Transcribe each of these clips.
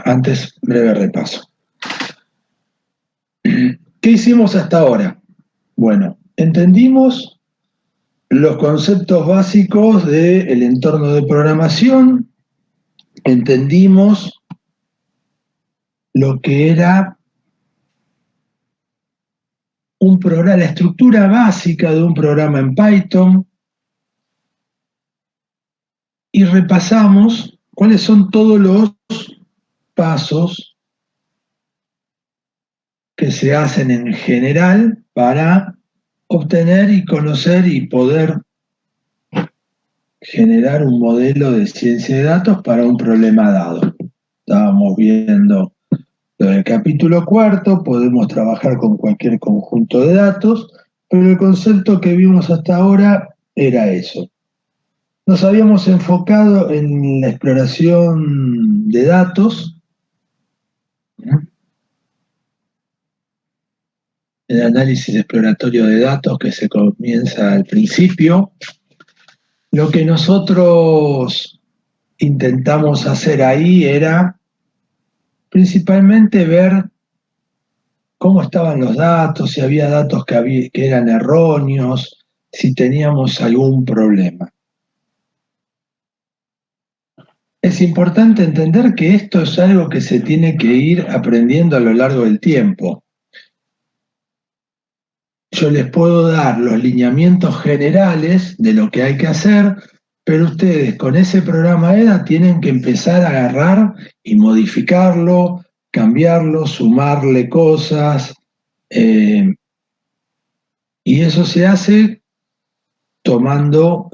antes, breve repaso. ¿Qué hicimos hasta ahora? Bueno, entendimos los conceptos básicos del entorno de programación, entendimos lo que era un programa, la estructura básica de un programa en Python, y repasamos cuáles son todos los pasos que se hacen en general para obtener y conocer y poder generar un modelo de ciencia de datos para un problema dado. Estábamos viendo lo del capítulo cuarto, podemos trabajar con cualquier conjunto de datos, pero el concepto que vimos hasta ahora era eso. Nos habíamos enfocado en la exploración de datos, el análisis exploratorio de datos que se comienza al principio. Lo que nosotros intentamos hacer ahí era principalmente ver cómo estaban los datos, si había datos que eran erróneos, si teníamos algún problema. Es importante entender que esto es algo que se tiene que ir aprendiendo a lo largo del tiempo. Yo les puedo dar los lineamientos generales de lo que hay que hacer, pero ustedes con ese programa EDA tienen que empezar a agarrar y modificarlo, cambiarlo, sumarle cosas, y eso se hace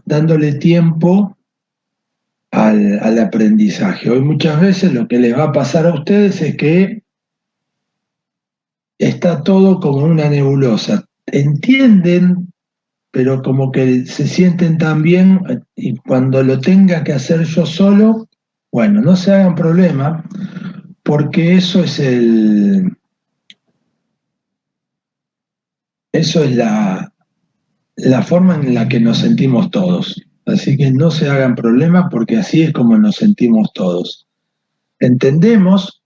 dándole tiempo al aprendizaje. Hoy muchas veces lo que les va a pasar a ustedes es que está todo como una nebulosa. Entienden, pero como que se sienten tan bien, y cuando lo tenga que hacer yo solo, bueno, no se hagan problema, porque eso es la forma en la que nos sentimos todos. Así que no se hagan problema porque así es como nos sentimos todos. Entendemos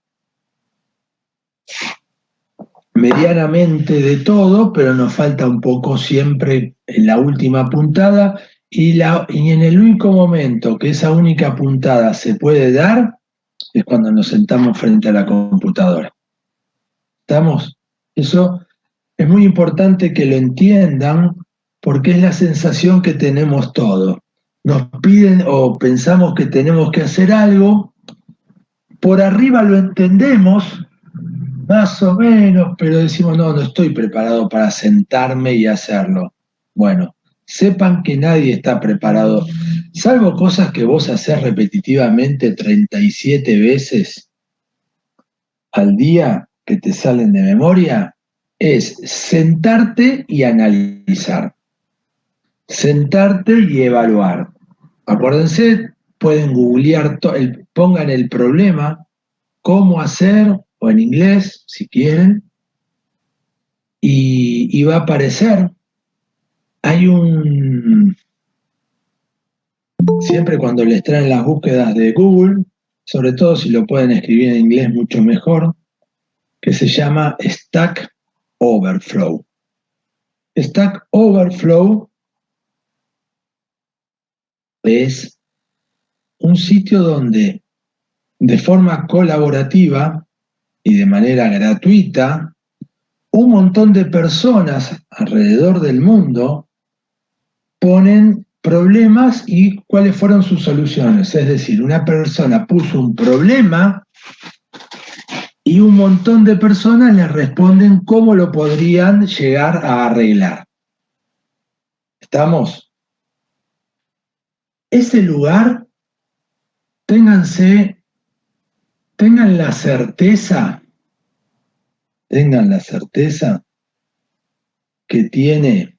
medianamente de todo, pero nos falta un poco siempre en la última puntada, y en el único momento que esa única puntada se puede dar es cuando nos sentamos frente a la computadora. ¿Estamos? Eso es muy importante que lo entiendan porque es la sensación que tenemos todos. Nos piden o pensamos que tenemos que hacer algo, por arriba lo entendemos, más o menos, pero decimos, no estoy preparado para sentarme y hacerlo. Bueno, sepan que nadie está preparado, salvo cosas que vos haces repetitivamente 37 veces al día que te salen de memoria, es sentarte y analizar, sentarte y evaluar. Acuérdense, pueden googlear, pongan el problema, cómo hacer, o en inglés, si quieren, y va a aparecer. Siempre cuando les traen las búsquedas de Google, sobre todo si lo pueden escribir en inglés mucho mejor, que se llama Stack Overflow. Stack Overflow es un sitio donde de forma colaborativa y de manera gratuita, un montón de personas alrededor del mundo ponen problemas y cuáles fueron sus soluciones. Es decir, una persona puso un problema y un montón de personas le responden cómo lo podrían llegar a arreglar. ¿Estamos? Ese lugar, tengan la certeza que tiene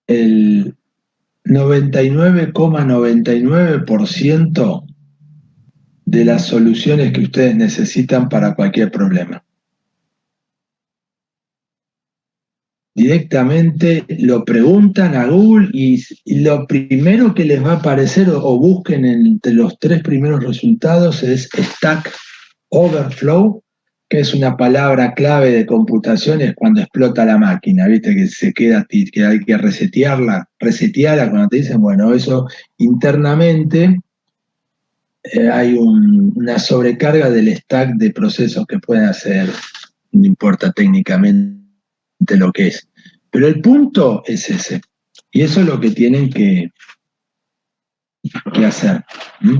el 99,99% de las soluciones que ustedes necesitan para cualquier problema. Directamente lo preguntan a Google y lo primero que les va a aparecer o busquen entre los 3 primeros resultados es Stack Overflow, que es una palabra clave de computación, es cuando explota la máquina, ¿viste? Que se queda, que hay que resetearla cuando te dicen, bueno, eso internamente hay una sobrecarga del stack de procesos que pueden hacer, no importa técnicamente lo que es. Pero el punto es ese. Y eso es lo que tienen que hacer,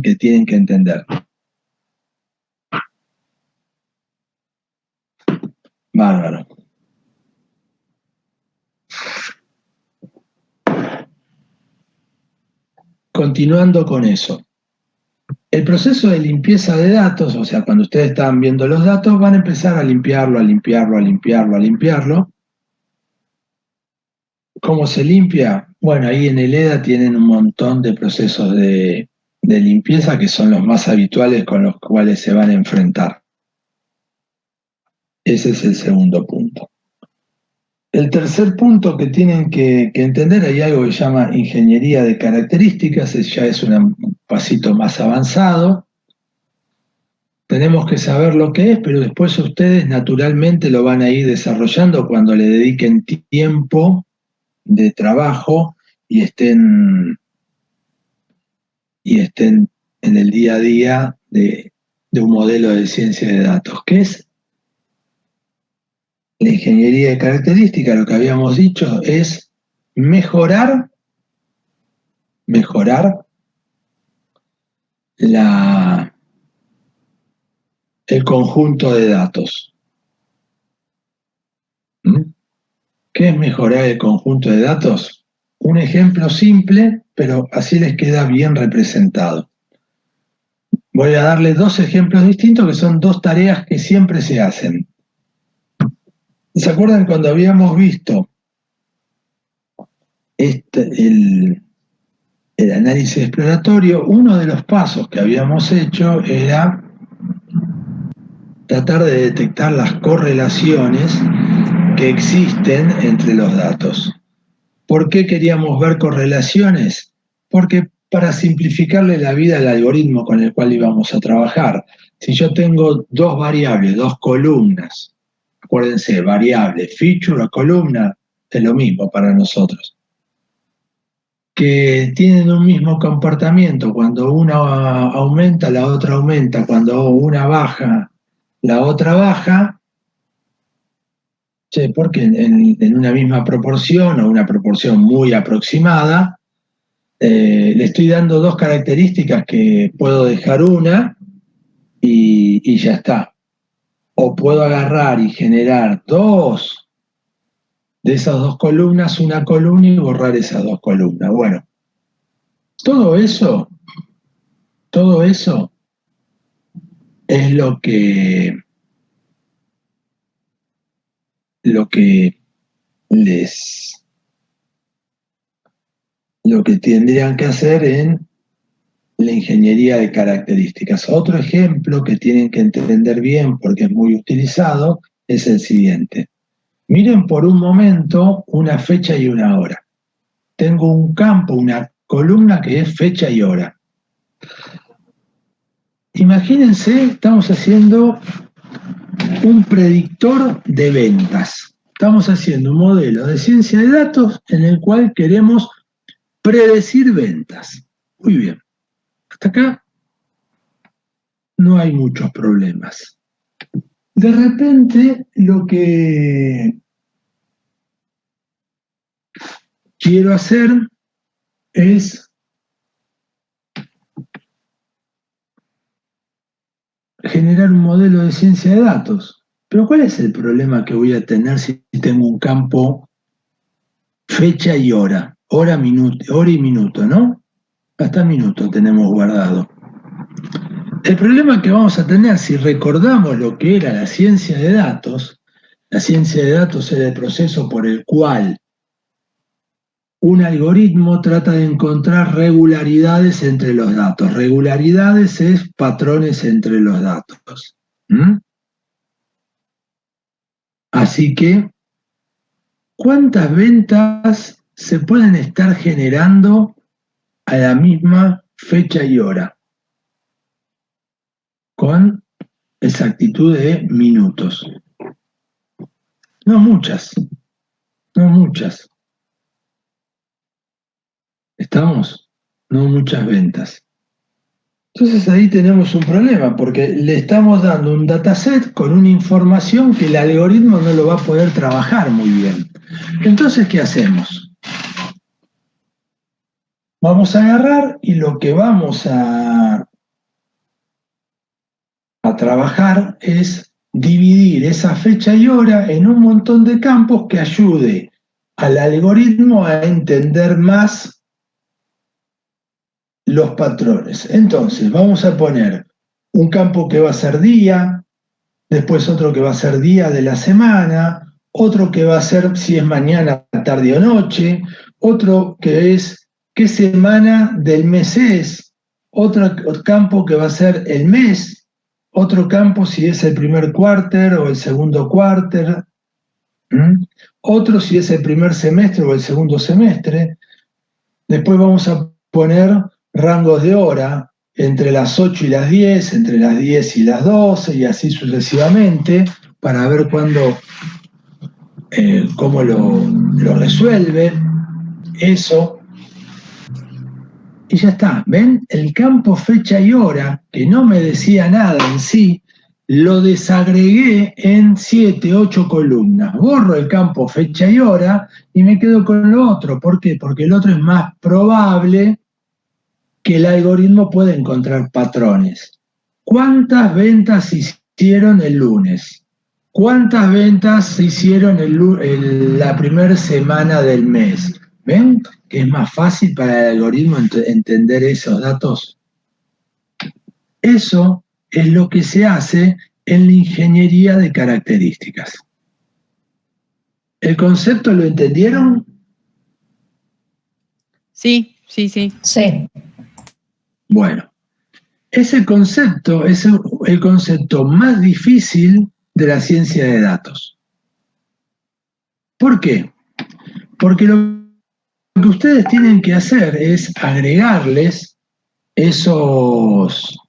que tienen que entender. Bárbaro. Continuando con eso. El proceso de limpieza de datos, o sea, cuando ustedes están viendo los datos, van a empezar a limpiarlo, a limpiarlo, a limpiarlo, a limpiarlo. ¿Cómo se limpia? Bueno, ahí en el EDA tienen un montón de procesos de limpieza que son los más habituales con los cuales se van a enfrentar. Ese es el segundo punto. El tercer punto que tienen que entender, hay algo que se llama ingeniería de características, ya es un pasito más avanzado. Tenemos que saber lo que es, pero después ustedes naturalmente lo van a ir desarrollando cuando le dediquen tiempo de trabajo y estén en el día a día de un modelo de ciencia de datos. ¿Qué es la ingeniería de características? Lo que habíamos dicho es mejorar el conjunto de datos. ¿Mm? ¿Qué es mejorar el conjunto de datos? Un ejemplo simple, pero así les queda bien representado. Voy a darles 2 ejemplos distintos que son 2 tareas que siempre se hacen. ¿Se acuerdan cuando habíamos visto el análisis exploratorio? Uno de los pasos que habíamos hecho era tratar de detectar las correlaciones que existen entre los datos. ¿Por qué queríamos ver correlaciones? Porque para simplificarle la vida al algoritmo con el cual íbamos a trabajar, si yo tengo 2 variables, 2 columnas, acuérdense, variable, feature o columna, es lo mismo para nosotros, que tienen un mismo comportamiento, cuando una aumenta, la otra aumenta, cuando una baja, la otra baja, porque en una misma proporción o una proporción muy aproximada, le estoy dando 2 características que puedo dejar una y ya está. O puedo agarrar y generar 2 de esas 2 columnas, una columna y borrar esas 2 columnas. Bueno, todo eso es lo que lo que tendrían que hacer en la ingeniería de características. Otro ejemplo que tienen que entender bien porque es muy utilizado es el siguiente. Miren por un momento una fecha y una hora. Tengo un campo, una columna que es fecha y hora. Imagínense, estamos haciendo un predictor de ventas. Estamos haciendo un modelo de ciencia de datos en el cual queremos predecir ventas. Muy bien. Hasta acá no hay muchos problemas. De repente, lo que quiero hacer es generar un modelo de ciencia de datos. Pero ¿cuál es el problema que voy a tener si tengo un campo fecha y hora? Hora y minuto, ¿no? Hasta minuto tenemos guardado. El problema que vamos a tener si recordamos lo que era la ciencia de datos era el proceso por el cual un algoritmo trata de encontrar regularidades entre los datos. Regularidades es patrones entre los datos. ¿Mm? Así que ¿cuántas ventas se pueden estar generando a la misma fecha y hora? Con exactitud de minutos. No muchas, no muchas. ¿Estamos? No muchas ventas. Entonces ahí tenemos un problema, porque le estamos dando un dataset con una información que el algoritmo no lo va a poder trabajar muy bien. Entonces, ¿qué hacemos? Vamos a agarrar y lo que vamos a trabajar es dividir esa fecha y hora en un montón de campos que ayude al algoritmo a entender más los patrones. Entonces, vamos a poner un campo que va a ser día, después otro que va a ser día de la semana, otro que va a ser si es mañana, tarde o noche, otro que es qué semana del mes es, otro campo que va a ser el mes, otro campo si es el primer cuarter o el segundo cuarter, otro si es el primer semestre o el segundo semestre. Después vamos a poner rangos de hora entre las 8 y las 10, entre las 10 y las 12 y así sucesivamente para ver cómo lo resuelve eso. Y ya está, ¿ven? El campo fecha y hora, que no me decía nada en sí, lo desagregué en 7, 8 columnas. Borro el campo fecha y hora y me quedo con lo otro. ¿Por qué? Porque el otro es más probable que el algoritmo pueda encontrar patrones. ¿Cuántas ventas hicieron el lunes? ¿Cuántas ventas se hicieron la primera semana del mes? ¿Ven que es más fácil para el algoritmo entender esos datos? Eso es lo que se hace en la ingeniería de características. ¿El concepto lo entendieron? Sí. Sí. Bueno, ese concepto es el concepto más difícil de la ciencia de datos. ¿Por qué? Porque lo que ustedes tienen que hacer es agregarles esos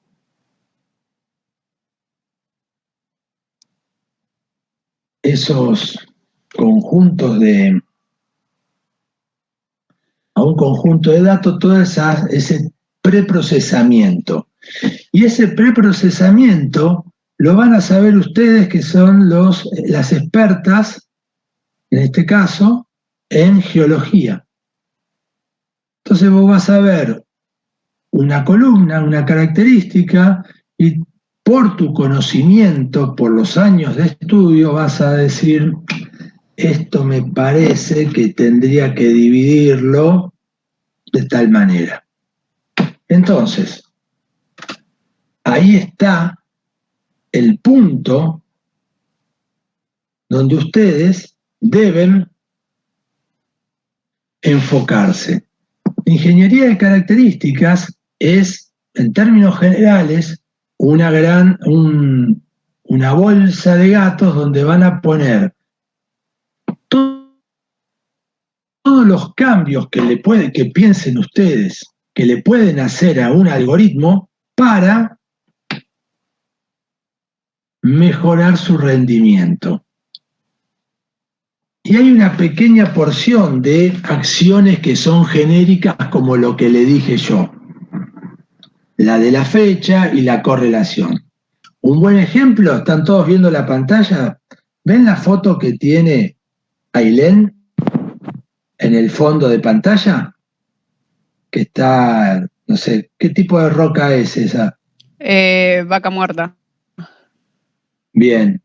conjuntos a un conjunto de datos, todo ese preprocesamiento. Y ese preprocesamiento lo van a saber ustedes que son las expertas, en este caso, en geología. Entonces vos vas a ver una columna, una característica, y por tu conocimiento, por los años de estudio, vas a decir, esto me parece que tendría que dividirlo de tal manera. Entonces, ahí está el punto donde ustedes deben enfocarse. Ingeniería de características es, en términos generales, una bolsa de gatos donde van a poner todos los cambios que piensen ustedes que le pueden hacer a un algoritmo para mejorar su rendimiento. Y hay una pequeña porción de acciones que son genéricas, como lo que le dije yo, la de la fecha y la correlación. Un buen ejemplo, ¿están todos viendo la pantalla? ¿Ven la foto que tiene Ailén en el fondo de pantalla? Que está, no sé, ¿qué tipo de roca es esa? Vaca muerta. Bien.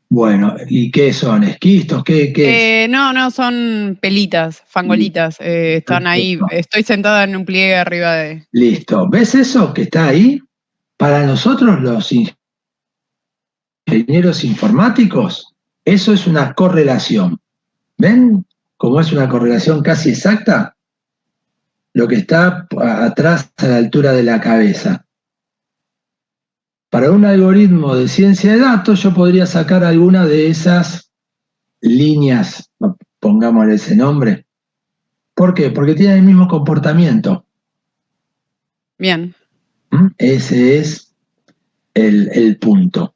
Bueno, ¿y qué son? ¿Esquistos? ¿Qué es? No, son pelitas, fangolitas. Están ahí. Estoy sentada en un pliegue arriba de... Listo. ¿Ves eso que está ahí? Para nosotros los ingenieros informáticos, eso es una correlación. ¿Ven cómo es una correlación casi exacta? Lo que está atrás a la altura de la cabeza. Para un algoritmo de ciencia de datos, yo podría sacar alguna de esas líneas, pongámosle ese nombre. ¿Por qué? Porque tienen el mismo comportamiento. Bien. Ese es el punto.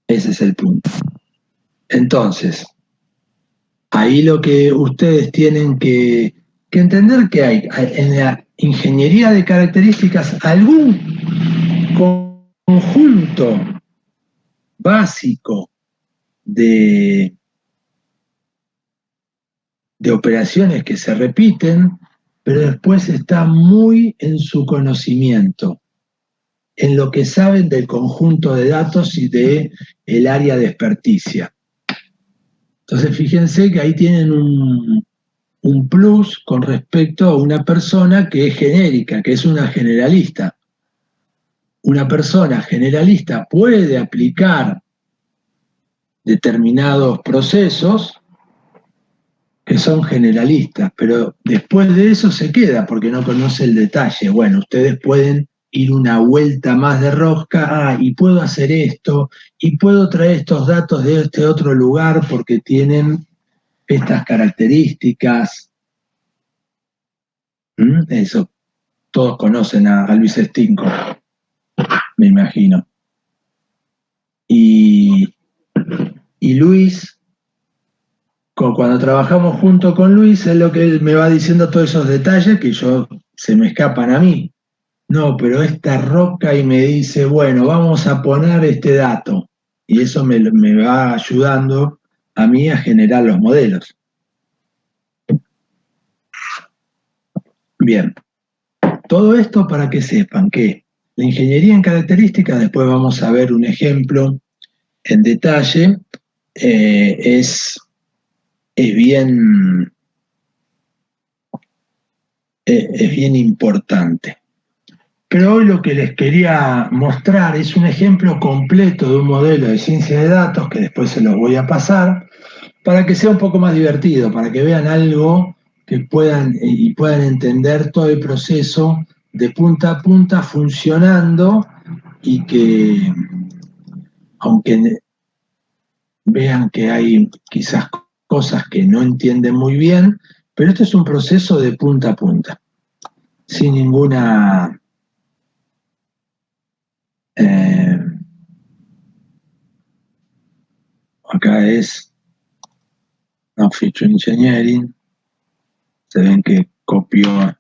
Ese es el punto. Entonces, ahí lo que ustedes tienen que entender que hay en la ingeniería de características algún conjunto básico de operaciones que se repiten, pero después está muy en su conocimiento, en lo que saben del conjunto de datos y de el área de experticia. Entonces fíjense que ahí tienen un plus con respecto a una persona que es genérica, que es una generalista. Una persona generalista puede aplicar determinados procesos que son generalistas, pero después de eso se queda porque no conoce el detalle. Bueno, ustedes pueden ir una vuelta más de rosca, y puedo hacer esto, y puedo traer estos datos de este otro lugar porque tienen estas características. Eso, todos conocen a Luis Stinco, me imagino. Y Luis, cuando trabajamos junto con Luis, es lo que él me va diciendo todos esos detalles que se me escapan a mí. No, pero esta roca, y me dice, bueno, vamos a poner este dato. Y eso me va ayudando a mí a generar los modelos. Bien, todo esto para que sepan que la ingeniería en características, después vamos a ver un ejemplo en detalle, es bien importante. Pero hoy lo que les quería mostrar es un ejemplo completo de un modelo de ciencia de datos, que después se los voy a pasar, para que sea un poco más divertido, para que vean algo que puedan entender todo el proceso de punta a punta funcionando, y que, aunque vean que hay quizás cosas que no entienden muy bien, pero esto es un proceso de punta a punta, sin ninguna acá es Feature Engineering. Se ven que copió.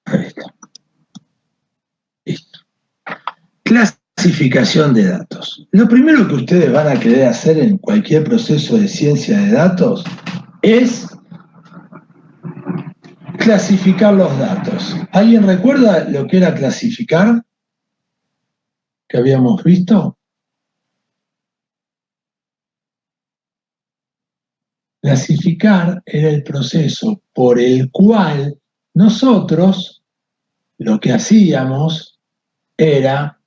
Ahí está. Listo. Clasificación de datos. Lo primero que ustedes van a querer hacer en cualquier proceso de ciencia de datos es clasificar los datos. ¿Alguien recuerda lo que era clasificar? ¿Que habíamos visto? Clasificar era el proceso por el cual nosotros lo que hacíamos era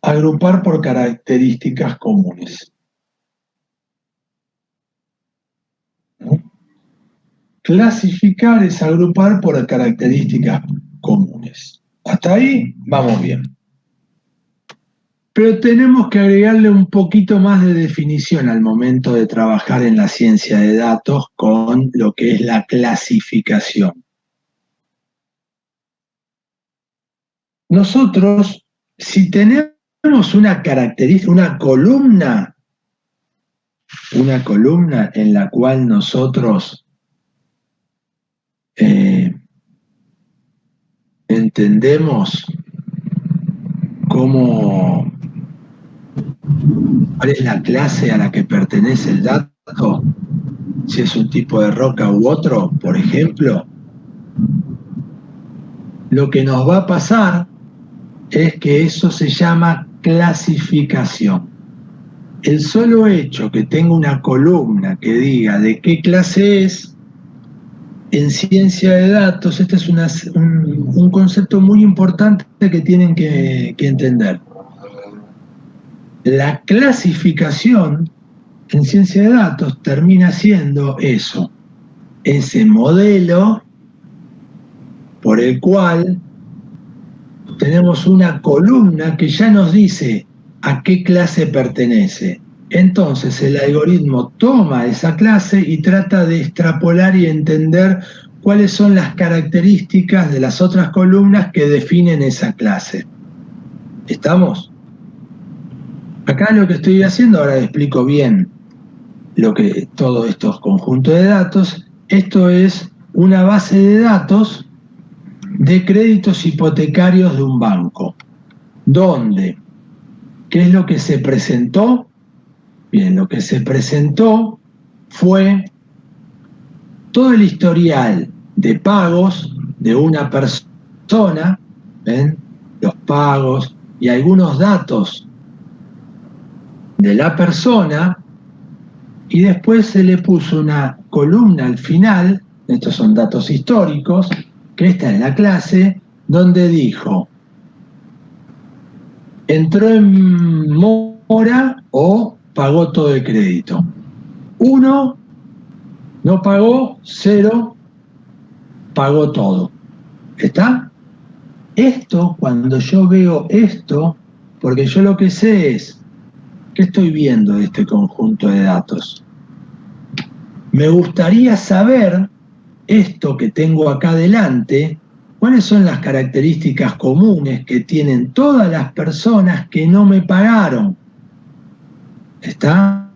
agrupar por características comunes. Clasificar es agrupar por características comunes. Hasta ahí vamos bien. Pero tenemos que agregarle un poquito más de definición al momento de trabajar en la ciencia de datos con lo que es la clasificación. Nosotros, si tenemos una característica, una columna en la cual nosotros entendemos cuál es la clase a la que pertenece el dato, si es un tipo de roca u otro, por ejemplo, lo que nos va a pasar es que eso se llama clasificación. El solo hecho que tenga una columna que diga de qué clase es, en ciencia de datos, este es un concepto muy importante que tienen que entender. La clasificación en ciencia de datos termina siendo eso, ese modelo por el cual tenemos una columna que ya nos dice a qué clase pertenece. Entonces el algoritmo toma esa clase y trata de extrapolar y entender cuáles son las características de las otras columnas que definen esa clase. ¿Estamos? Acá lo que estoy haciendo, ahora explico bien todos estos conjuntos de datos. Esto es una base de datos de créditos hipotecarios de un banco. ¿Dónde? ¿Qué es lo que se presentó? Bien, lo que se presentó fue todo el historial de pagos de una persona, ¿ven? Los pagos y algunos datos de la persona, y después se le puso una columna al final, estos son datos históricos, que esta es la clase, donde dijo, entró en mora o pagó todo el crédito. 1, no pagó, 0, pagó todo. ¿Está? Esto, cuando yo veo esto, porque yo lo que sé es, ¿qué estoy viendo de este conjunto de datos? Me gustaría saber, esto que tengo acá delante, cuáles son las características comunes que tienen todas las personas que no me pagaron. ¿Está?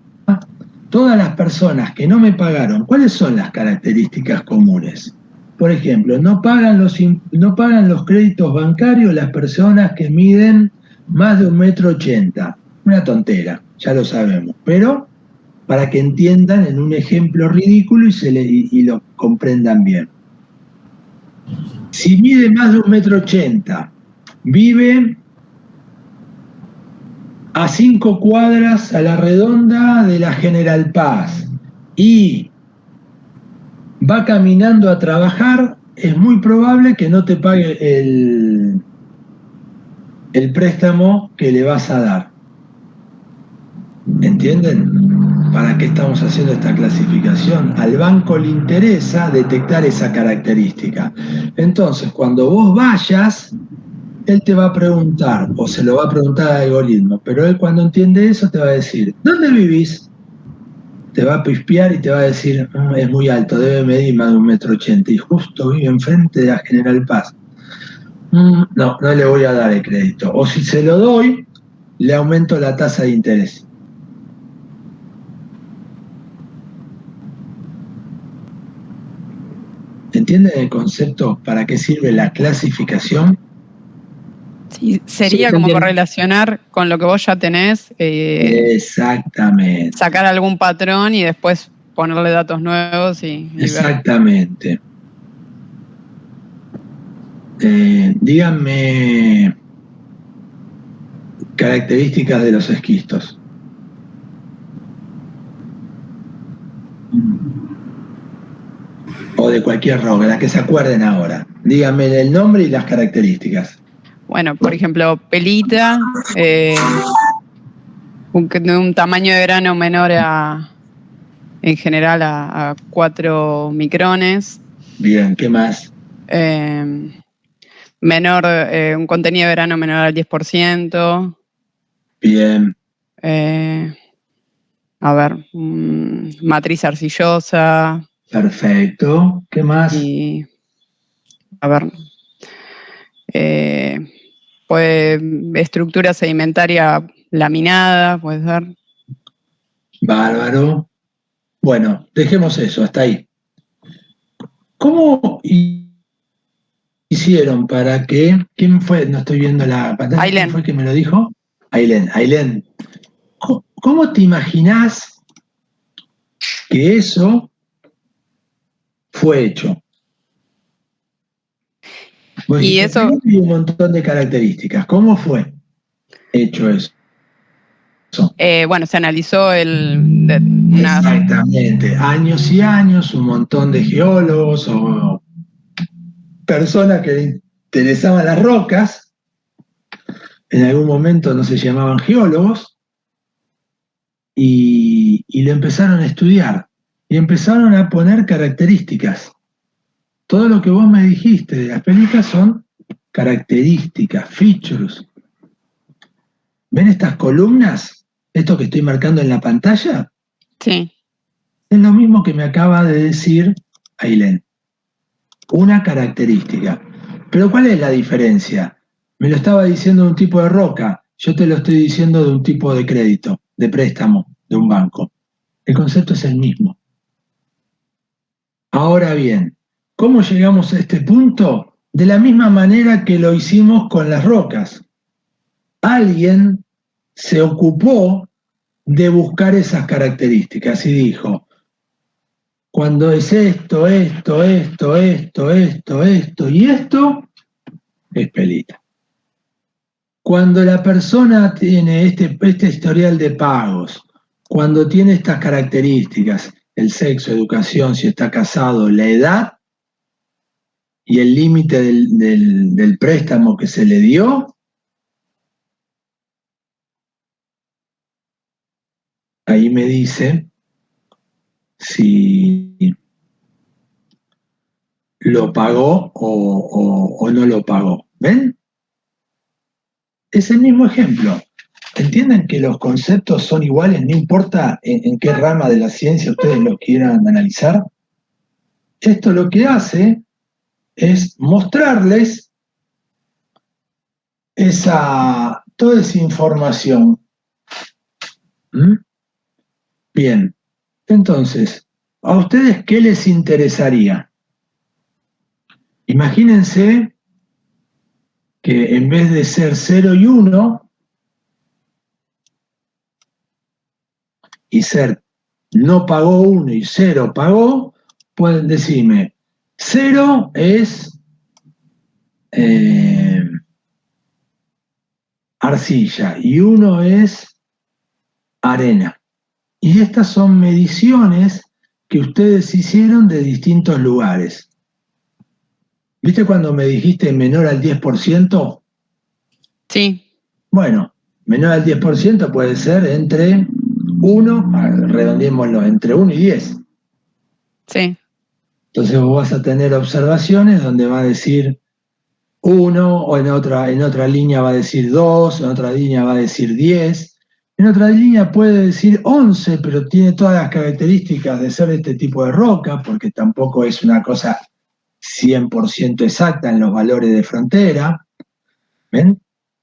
Todas las personas que no me pagaron, ¿cuáles son las características comunes? Por ejemplo, no pagan los créditos bancarios las personas que miden más de 1,80 m. Una tontera, ya lo sabemos, pero para que entiendan en un ejemplo ridículo y lo comprendan bien. Si mide más de 1,80 m, vive a 5 cuadras a la redonda de la General Paz y va caminando a trabajar, es muy probable que no te pague el préstamo que le vas a dar. ¿Entienden? ¿Para qué estamos haciendo esta clasificación? Al banco le interesa detectar esa característica. Entonces, cuando vos vayas, él te va a preguntar, o se lo va a preguntar al algoritmo, pero él cuando entiende eso te va a decir, ¿dónde vivís? Te va a pispear y te va a decir, es muy alto, debe medir más de 1,80 m y justo vive enfrente de la General Paz. No le voy a dar el crédito. O si se lo doy, le aumento la tasa de interés. ¿Entienden el concepto? ¿Para qué sirve la clasificación? Sí, sería como correlacionar con lo que vos ya tenés. Exactamente. Sacar algún patrón y después ponerle datos nuevos y exactamente. Díganme características de los esquistos. O de cualquier roca, la que se acuerden ahora. Díganme el nombre y las características. Bueno, por ejemplo, pelita, un tamaño de grano menor en general a 4 micrones. Bien, ¿qué más? Un contenido de grano menor al 10%. Bien. Matriz arcillosa. Perfecto. ¿Qué más? Y, pues estructura sedimentaria laminada, puede ser. Bárbaro. Bueno, dejemos eso, hasta ahí. ¿Cómo hicieron para que... ¿Quién fue? No estoy viendo la pantalla. Ailén. ¿Quién fue que me lo dijo? Ailén. ¿Cómo te imaginás que eso fue hecho? Y eso... Hay un montón de características. ¿Cómo fue hecho eso? Se analizó Exactamente. Años y años, un montón de geólogos o personas que le interesaban las rocas, en algún momento no se llamaban geólogos, y lo empezaron a estudiar, y empezaron a poner características. Todo lo que vos me dijiste de las películas son características, features. ¿Ven estas columnas? Esto que estoy marcando en la pantalla. Sí. Es lo mismo que me acaba de decir Ailén. Una característica. Pero ¿cuál es la diferencia? Me lo estaba diciendo de un tipo de roca, yo te lo estoy diciendo de un tipo de crédito, de préstamo, de un banco. El concepto es el mismo. Ahora bien, ¿cómo llegamos a este punto? De la misma manera que lo hicimos con las rocas. Alguien se ocupó de buscar esas características y dijo, cuando es esto, esto, esto, esto, esto, esto y esto, es pelita. Cuando la persona tiene este historial de pagos, cuando tiene estas características, el sexo, educación, si está casado, la edad y el límite del préstamo que se le dio, ahí me dice si lo pagó o no lo pagó. ¿Ven? Es el mismo ejemplo. ¿Entienden que los conceptos son iguales, no importa en qué rama de la ciencia ustedes lo quieran analizar? Esto lo que hace es mostrarles toda esa información. ¿Mm? Bien, entonces, ¿a ustedes qué les interesaría? Imagínense que en vez de ser 0 y 1 y ser no pagó 1 y 0 pagó, pueden decirme 0 es arcilla y 1 es arena. Y estas son mediciones que ustedes hicieron de distintos lugares. ¿Viste cuando me dijiste menor al 10%? Sí. Bueno, menor al 10% puede ser entre 1, redondeémoslo, entre 1 y 10. Sí. Entonces vos vas a tener observaciones donde va a decir 1, o en otra línea va a decir 2, en otra línea va a decir 10, en otra línea puede decir 11, pero tiene todas las características de ser este tipo de roca, porque tampoco es una cosa 100% exacta en los valores de frontera. ¿Ven?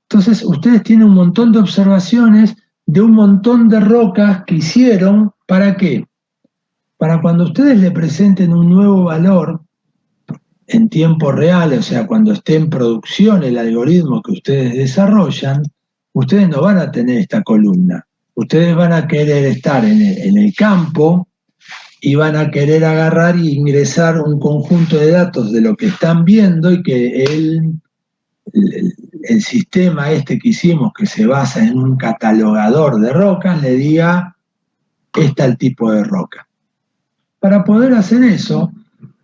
Entonces, ustedes tienen un montón de observaciones de un montón de rocas que hicieron, ¿para qué? Para cuando ustedes le presenten un nuevo valor en tiempo real, o sea, cuando esté en producción el algoritmo que ustedes desarrollan, ustedes no van a tener esta columna. Ustedes van a querer estar en el campo y van a querer agarrar e ingresar un conjunto de datos de lo que están viendo y que el sistema este que hicimos, que se basa en un catalogador de rocas, le diga, este el tipo de roca. Para poder hacer eso,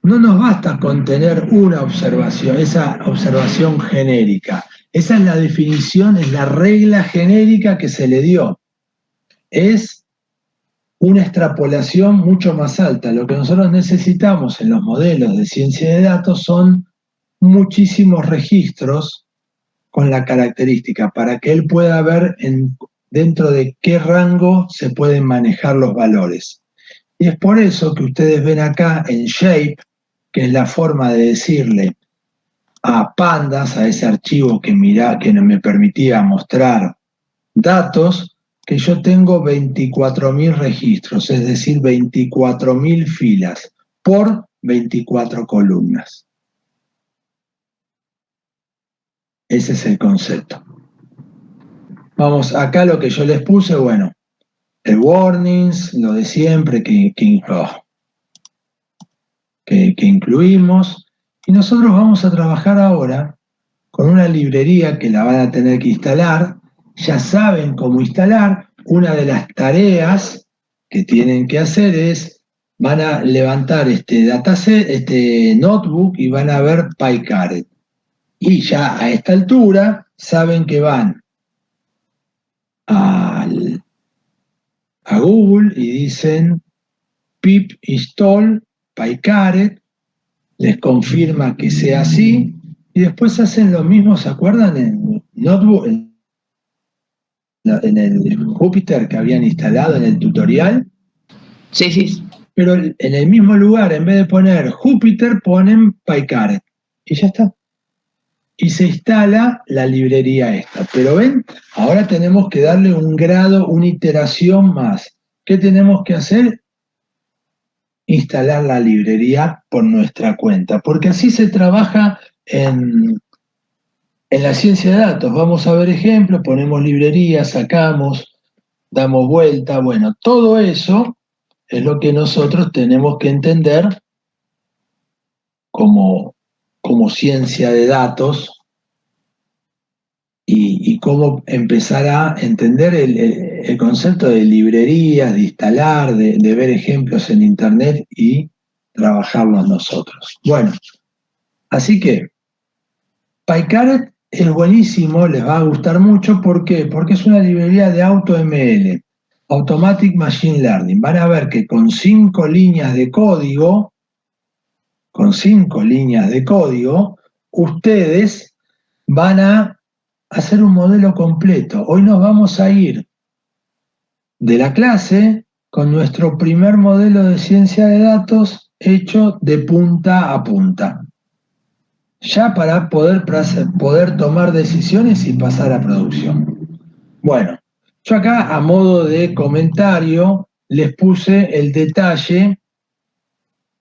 no nos basta con tener una observación, esa observación genérica. Esa es la definición, es la regla genérica que se le dio. Es una extrapolación mucho más alta. Lo que nosotros necesitamos en los modelos de ciencia de datos son muchísimos registros con la característica para que él pueda ver dentro de qué rango se pueden manejar los valores. Y es por eso que ustedes ven acá en Shape, que es la forma de decirle a Pandas, a ese archivo que me permitía mostrar datos, que yo tengo 24.000 registros, es decir, 24.000 filas por 24 columnas. Ese es el concepto. Vamos, acá lo que yo les puse, bueno, el warnings, lo de siempre que incluimos, y nosotros vamos a trabajar ahora con una librería que la van a tener que instalar. Ya saben cómo instalar. Una de las tareas que tienen que hacer es, van a levantar este dataset, este notebook, y van a ver PyCaret. Y ya a esta altura saben que van a Google y dicen pip install PyCaret les confirma que sea así, y después hacen lo mismo, ¿se acuerdan? En Notebook, en el Jupyter que habían instalado en el tutorial. Sí, sí. Pero en el mismo lugar, en vez de poner Jupyter, ponen PyCaret. Y ya está. Y se instala la librería esta. Pero ven, ahora tenemos que darle un grado, una iteración más. ¿Qué tenemos que hacer? Instalar la librería por nuestra cuenta. Porque así se trabaja en la ciencia de datos. Vamos a ver ejemplos, ponemos librería, sacamos, damos vuelta. Bueno, todo eso es lo que nosotros tenemos que entender como ciencia de datos y cómo empezar a entender el concepto de librerías, de instalar, de ver ejemplos en Internet y trabajarlos nosotros. Bueno, así que PyCaret es buenísimo, les va a gustar mucho. ¿Por qué? Porque es una librería de AutoML, Automatic Machine Learning. Van a ver que con 5 líneas de código, ustedes van a hacer un modelo completo. Hoy nos vamos a ir de la clase con nuestro primer modelo de ciencia de datos hecho de punta a punta, ya para poder tomar decisiones y pasar a producción. Bueno, yo acá a modo de comentario les puse el detalle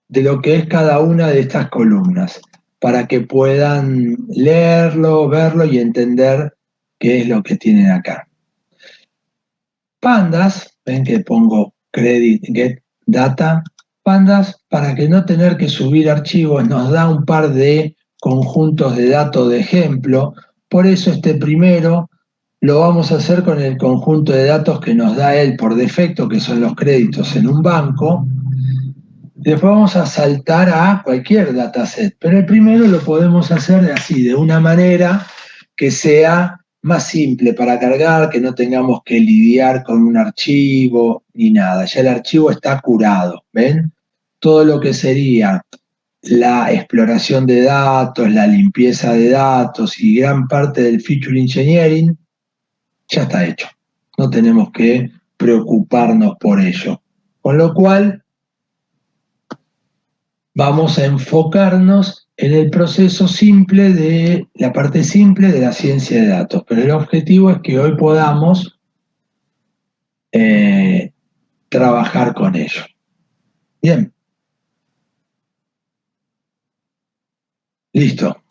de lo que es cada una de estas columnas, para que puedan leerlo, verlo y entender qué es lo que tienen acá. Pandas, ven que pongo credit get data, pandas, para que no tener que subir archivos, nos da un par de conjuntos de datos de ejemplo. Por eso este primero lo vamos a hacer con el conjunto de datos que nos da él por defecto, que son los créditos en un banco. Después vamos a saltar a cualquier dataset, pero el primero lo podemos hacer así, de una manera que sea más simple para cargar, que no tengamos que lidiar con un archivo ni nada. Ya el archivo está curado, ¿ven? Todo lo que sería la exploración de datos, la limpieza de datos y gran parte del feature engineering ya está hecho. No tenemos que preocuparnos por ello. Con lo cual, vamos a enfocarnos en el proceso simple de la parte simple de la ciencia de datos, pero el objetivo es que hoy podamos trabajar con ello. Bien. Listo.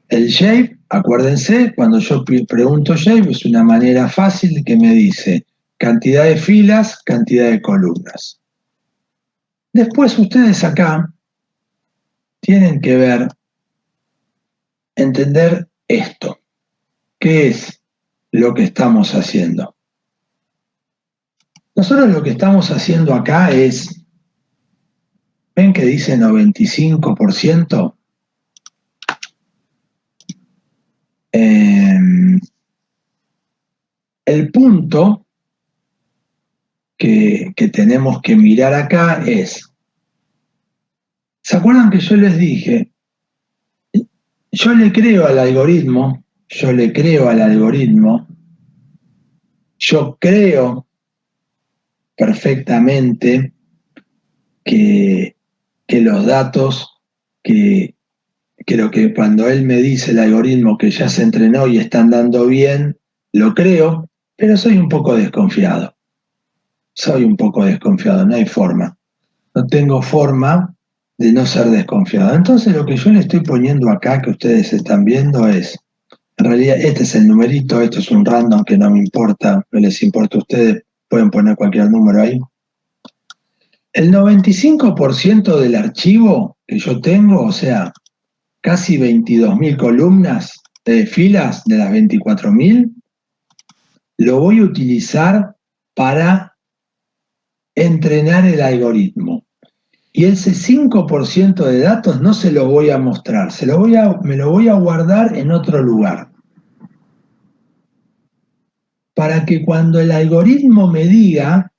El shape, acuérdense, cuando yo pregunto shape, es una manera fácil que me dice cantidad de filas, cantidad de columnas. Después ustedes acá tienen que ver, entender esto. ¿Qué es lo que estamos haciendo? Nosotros lo que estamos haciendo acá es, ¿ven que dice 95%? El punto que tenemos que mirar acá es, ¿se acuerdan que yo les dije? Yo le creo al algoritmo, yo creo perfectamente que los datos, que lo que cuando él me dice el algoritmo que ya se entrenó y están dando bien, lo creo, pero soy un poco desconfiado. No hay forma. No tengo forma de no ser desconfiado. Entonces lo que yo le estoy poniendo acá, que ustedes están viendo, es, en realidad este es el numerito, esto es un random que no me importa, no les importa a ustedes, pueden poner cualquier número ahí. El 95% del archivo que yo tengo, o sea, casi 22.000 columnas de filas de las 24.000, lo voy a utilizar para entrenar el algoritmo. Y ese 5% de datos no se lo voy a mostrar, me lo voy a guardar en otro lugar. Para que cuando el algoritmo me diga,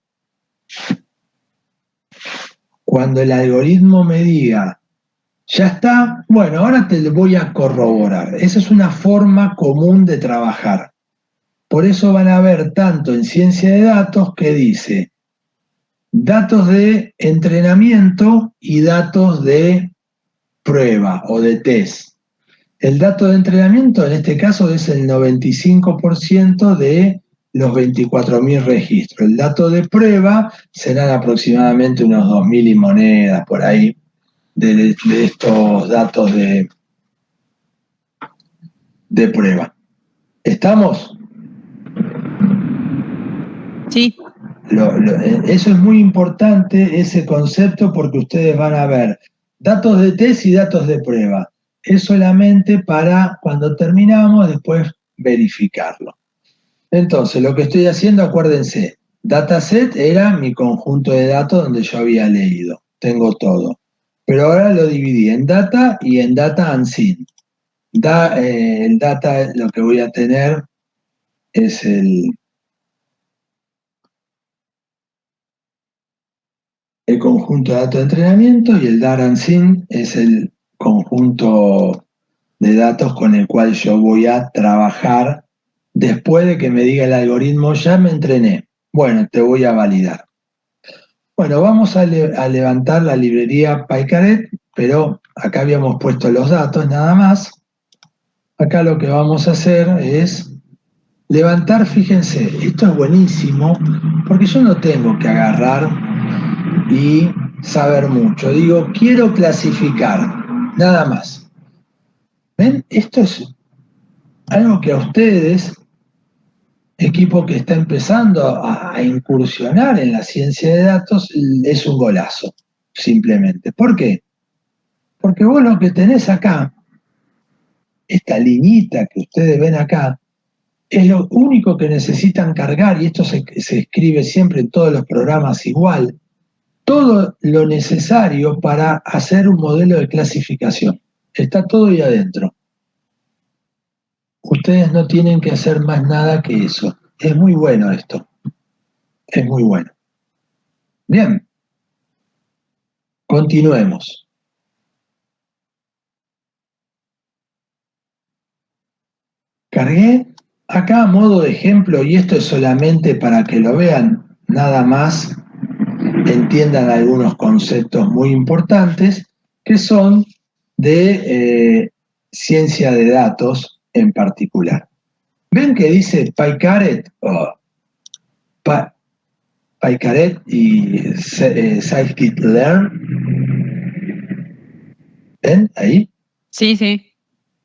¿Ya está? Bueno, ahora te lo voy a corroborar. Esa es una forma común de trabajar. Por eso van a ver tanto en ciencia de datos que dice datos de entrenamiento y datos de prueba o de test. El dato de entrenamiento en este caso es el 95% de los 24.000 registros. El dato de prueba serán aproximadamente unos 2.000 y monedas por ahí de estos datos de prueba. ¿Estamos? Sí. Eso es muy importante, ese concepto, porque ustedes van a ver datos de test y datos de prueba. Es solamente para cuando terminamos después verificarlo. Entonces, lo que estoy haciendo, acuérdense, dataset era mi conjunto de datos donde yo había leído. Tengo todo. Pero ahora lo dividí en data y en data unseen. El data, lo que voy a tener es el conjunto de datos de entrenamiento y el data unseen es el conjunto de datos con el cual yo voy a trabajar después de que me diga el algoritmo, ya me entrené. Bueno, te voy a validar. Bueno, vamos a levantar la librería PyCaret, pero acá habíamos puesto los datos nada más. Acá lo que vamos a hacer es levantar, fíjense, esto es buenísimo, porque yo no tengo que agarrar y saber mucho. Digo, quiero clasificar, nada más. ¿Ven? Esto es algo que a ustedes, equipo que está empezando a incursionar en la ciencia de datos, es un golazo, simplemente. ¿Por qué? Porque vos lo que tenés acá, esta liñita que ustedes ven acá, es lo único que necesitan cargar, y esto se escribe siempre en todos los programas igual, todo lo necesario para hacer un modelo de clasificación. Está todo ahí adentro. Ustedes no tienen que hacer más nada que eso. Es muy bueno esto. Es muy bueno. Bien. Continuemos. Cargué acá a modo de ejemplo, y esto es solamente para que lo vean, nada más entiendan algunos conceptos muy importantes que son de ciencia de datos en particular. ¿Ven que dice PyCaret? PyCaret y scikit-learn. ¿Ven ahí? Sí, sí.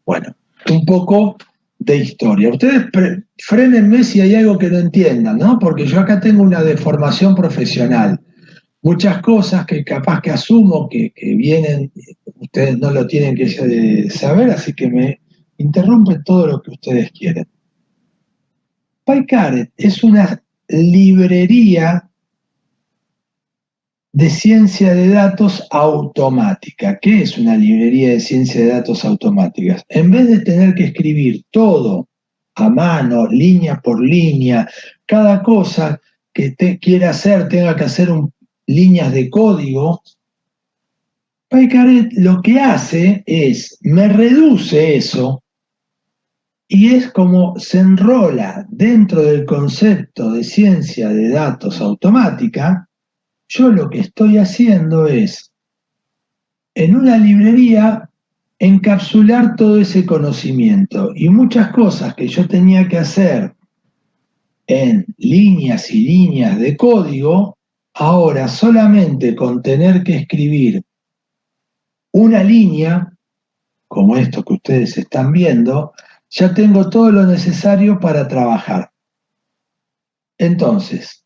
Bueno, un poco de historia. Ustedes frénenme si hay algo que no entiendan, ¿no? Porque yo acá tengo una deformación profesional. Muchas cosas que capaz que asumo que vienen, ustedes no lo tienen que saber, así que me interrumpen todo lo que ustedes quieren. PyCaret es una librería de ciencia de datos automática. ¿Qué es una librería de ciencia de datos automáticas? En vez de tener que escribir todo a mano, línea por línea, cada cosa que quiera hacer tenga que hacer líneas de código, PyCaret lo que hace es, me reduce eso y es como se enrola dentro del concepto de ciencia de datos automática. Yo lo que estoy haciendo es, en una librería, encapsular todo ese conocimiento y muchas cosas que yo tenía que hacer en líneas y líneas de código, ahora solamente con tener que escribir una línea, como esto que ustedes están viendo, ya tengo todo lo necesario para trabajar. Entonces,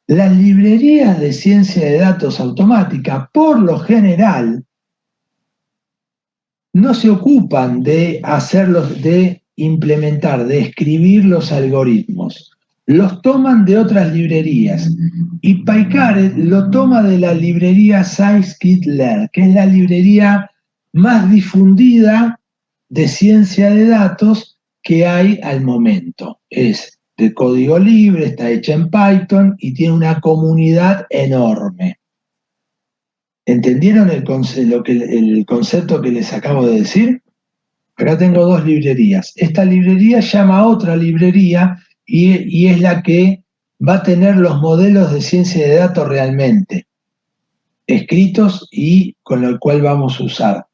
las librerías de ciencia de datos automática, por lo general, no se ocupan de hacerlos, de implementar, de escribir los algoritmos. Los toman de otras librerías. Y PyCaret lo toma de la librería scikit-learn, que es la librería más difundida de ciencia de datos que hay al momento. Es de código libre, está hecha en Python y tiene una comunidad enorme. ¿Entendieron el concepto que les acabo de decir? Acá tengo dos librerías. Esta librería llama a otra librería y es la que va a tener los modelos de ciencia de datos realmente escritos y con el cual vamos a usar.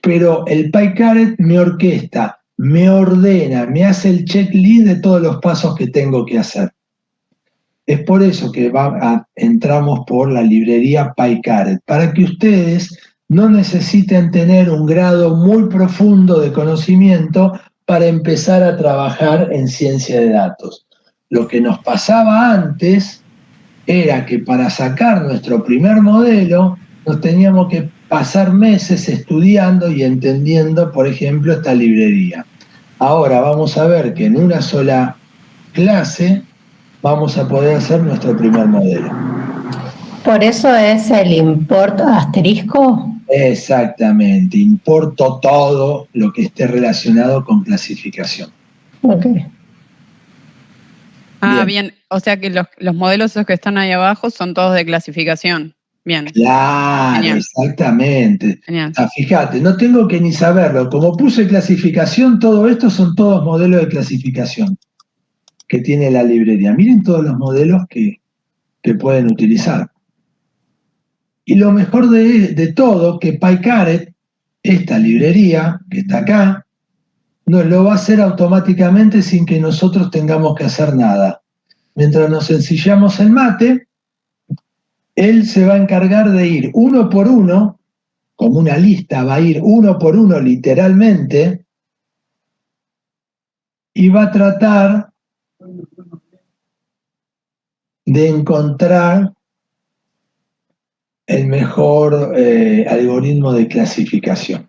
Pero el PyCaret me orquesta, me ordena, me hace el checklist de todos los pasos que tengo que hacer. Es por eso que entramos por la librería PyCaret, para que ustedes no necesiten tener un grado muy profundo de conocimiento para empezar a trabajar en ciencia de datos. Lo que nos pasaba antes era que para sacar nuestro primer modelo nos teníamos que pasar meses estudiando y entendiendo, por ejemplo, esta librería. Ahora vamos a ver que en una sola clase vamos a poder hacer nuestro primer modelo. ¿Por eso es el import asterisco? Exactamente, importo todo lo que esté relacionado con clasificación. Ok. Bien. O sea que los modelos esos que están ahí abajo son todos de clasificación. Bien. Claro, genial. Exactamente. Genial. Fíjate, no tengo que ni saberlo. Como puse clasificación, todo esto son todos modelos de clasificación que tiene la librería. Miren todos los modelos que pueden utilizar. Y lo mejor de todo, que PyCaret, esta librería que está acá, nos lo va a hacer automáticamente sin que nosotros tengamos que hacer nada. Mientras nos ensillamos el mate, él se va a encargar de ir uno por uno, como una lista, va a ir uno por uno literalmente, y va a tratar de encontrar el mejor algoritmo de clasificación.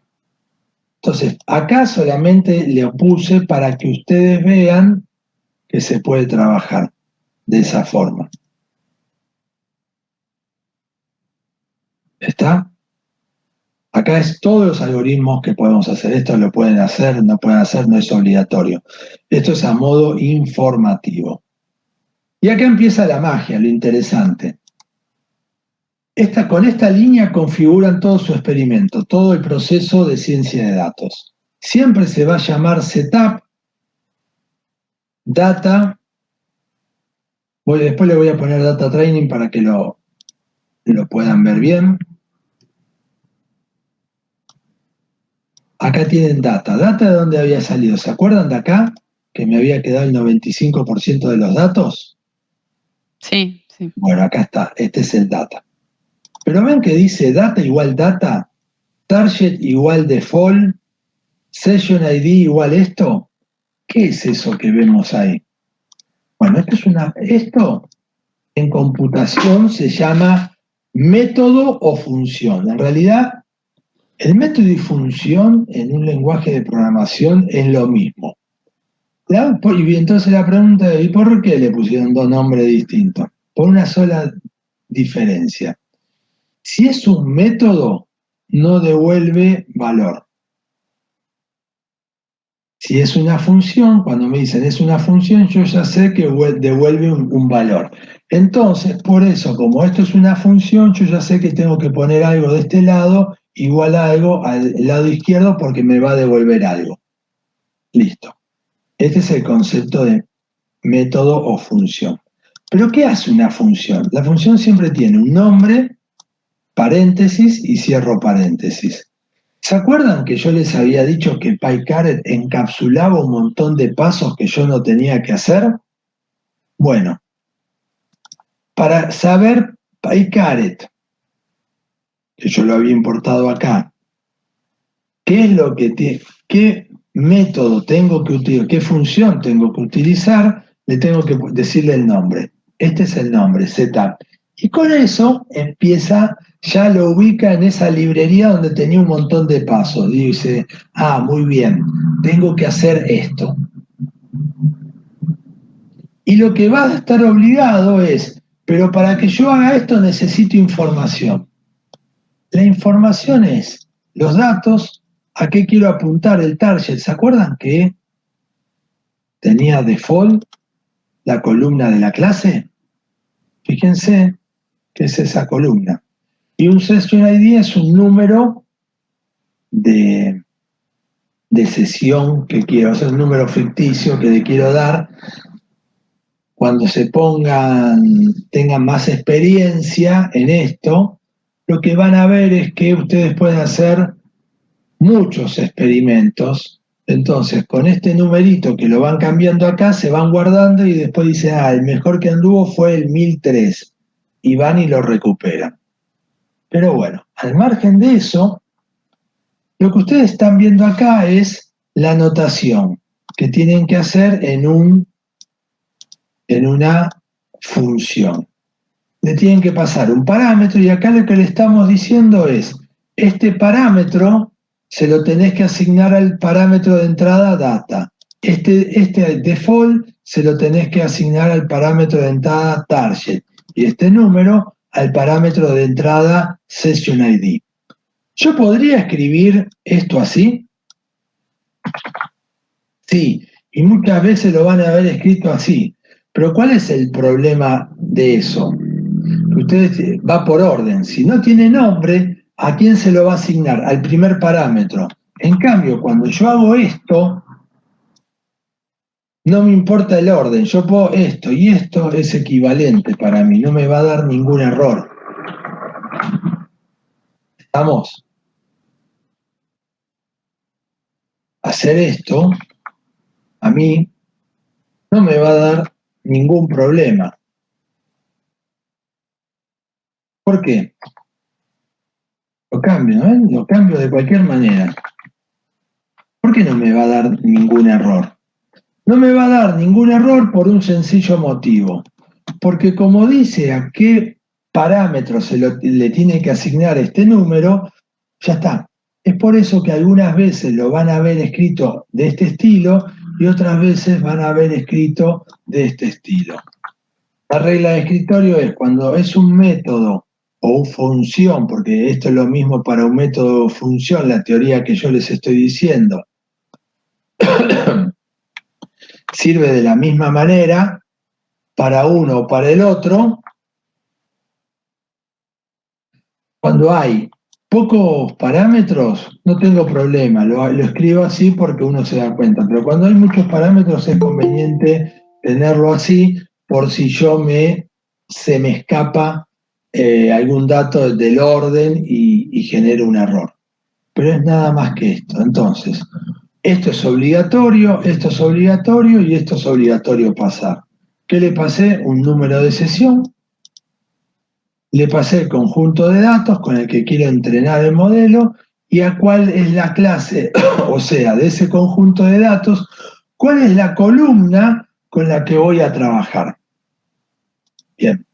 Entonces, acá solamente le puse para que ustedes vean que se puede trabajar de esa forma. ¿Está? Acá es todos los algoritmos que podemos hacer. Esto lo pueden hacer, no pueden hacer, no es obligatorio. Esto es a modo informativo. Y acá empieza la magia, lo interesante. Con esta línea configuran todo su experimento, todo el proceso de ciencia de datos. Siempre se va a llamar setup, data, después le voy a poner data training para que lo puedan ver bien. Acá tienen data. ¿Data de dónde había salido? ¿Se acuerdan de acá? Que me había quedado el 95% de los datos. Sí, sí. Bueno, acá está. Este es el data. Pero ven que dice data igual data, target igual default, session ID igual esto. ¿Qué es eso que vemos ahí? Bueno, esto en computación se llama método o función. En realidad, el método y función en un lenguaje de programación es lo mismo. Y entonces la pregunta es, ¿y por qué le pusieron dos nombres distintos? Por una sola diferencia. Si es un método, no devuelve valor. Si es una función, cuando me dicen es una función, yo ya sé que devuelve un valor. Entonces, por eso, como esto es una función, yo ya sé que tengo que poner algo de este lado igual a algo al lado izquierdo porque me va a devolver algo. Listo. Este es el concepto de método o función. ¿Pero qué hace una función? La función siempre tiene un nombre, paréntesis y cierro paréntesis. ¿Se acuerdan que yo les había dicho que PyCaret encapsulaba un montón de pasos que yo no tenía que hacer? Bueno, para saber PyCaret, que yo lo había importado acá, qué método tengo que utilizar, qué función tengo que utilizar, le tengo que decirle el nombre. Este es el nombre, setup. Y con eso ya lo ubica en esa librería donde tenía un montón de pasos. Y dice, muy bien, tengo que hacer esto. Y lo que va a estar obligado es, pero para que yo haga esto necesito información. La información es los datos, a qué quiero apuntar el target. ¿Se acuerdan que tenía default la columna de la clase? Fíjense que es esa columna. Y un Session ID es un número de sesión que quiero, es un número ficticio que le quiero dar. Cuando tengan más experiencia en esto, lo que van a ver es que ustedes pueden hacer muchos experimentos. Entonces, con este numerito que lo van cambiando acá, se van guardando y después dicen, el mejor que anduvo fue el 1003. Y van y lo recuperan. Pero bueno, al margen de eso, lo que ustedes están viendo acá es la anotación que tienen que hacer en una función. Le tienen que pasar un parámetro y acá lo que le estamos diciendo es, este parámetro se lo tenés que asignar al parámetro de entrada data. Este default se lo tenés que asignar al parámetro de entrada target. Y este número al parámetro de entrada session ID. ¿Yo podría escribir esto así? Sí, y muchas veces lo van a haber escrito así. Pero ¿cuál es el problema de eso? Ustedes va por orden. Si no tiene nombre, ¿a quién se lo va a asignar? Al primer parámetro. En cambio, cuando yo hago esto, no me importa el orden. Yo puedo esto y esto es equivalente para mí. No me va a dar ningún error. ¿Estamos? Hacer esto, a mí, no me va a dar ningún problema. ¿Por qué? Lo cambio, ¿eh? Lo cambio de cualquier manera. ¿Por qué no me va a dar ningún error? No me va a dar ningún error por un sencillo motivo. Porque como dice a qué parámetro le tiene que asignar este número, ya está. Es por eso que algunas veces lo van a ver escrito de este estilo y otras veces van a ver escrito de este estilo. La regla de escritorio es cuando es un método o una función, porque esto es lo mismo para un método o función, la teoría que yo les estoy diciendo, sirve de la misma manera para uno o para el otro. Cuando hay pocos parámetros, no tengo problema, lo escribo así porque uno se da cuenta, pero cuando hay muchos parámetros es conveniente tenerlo así por si se me escapa algún dato del orden y genero un error. Pero es nada más que esto. Entonces, esto es obligatorio y esto es obligatorio pasar. ¿Qué le pasé? Un número de sesión. Le pasé el conjunto de datos con el que quiero entrenar el modelo y a cuál es la clase, o sea, de ese conjunto de datos, cuál es la columna con la que voy a trabajar. Bien.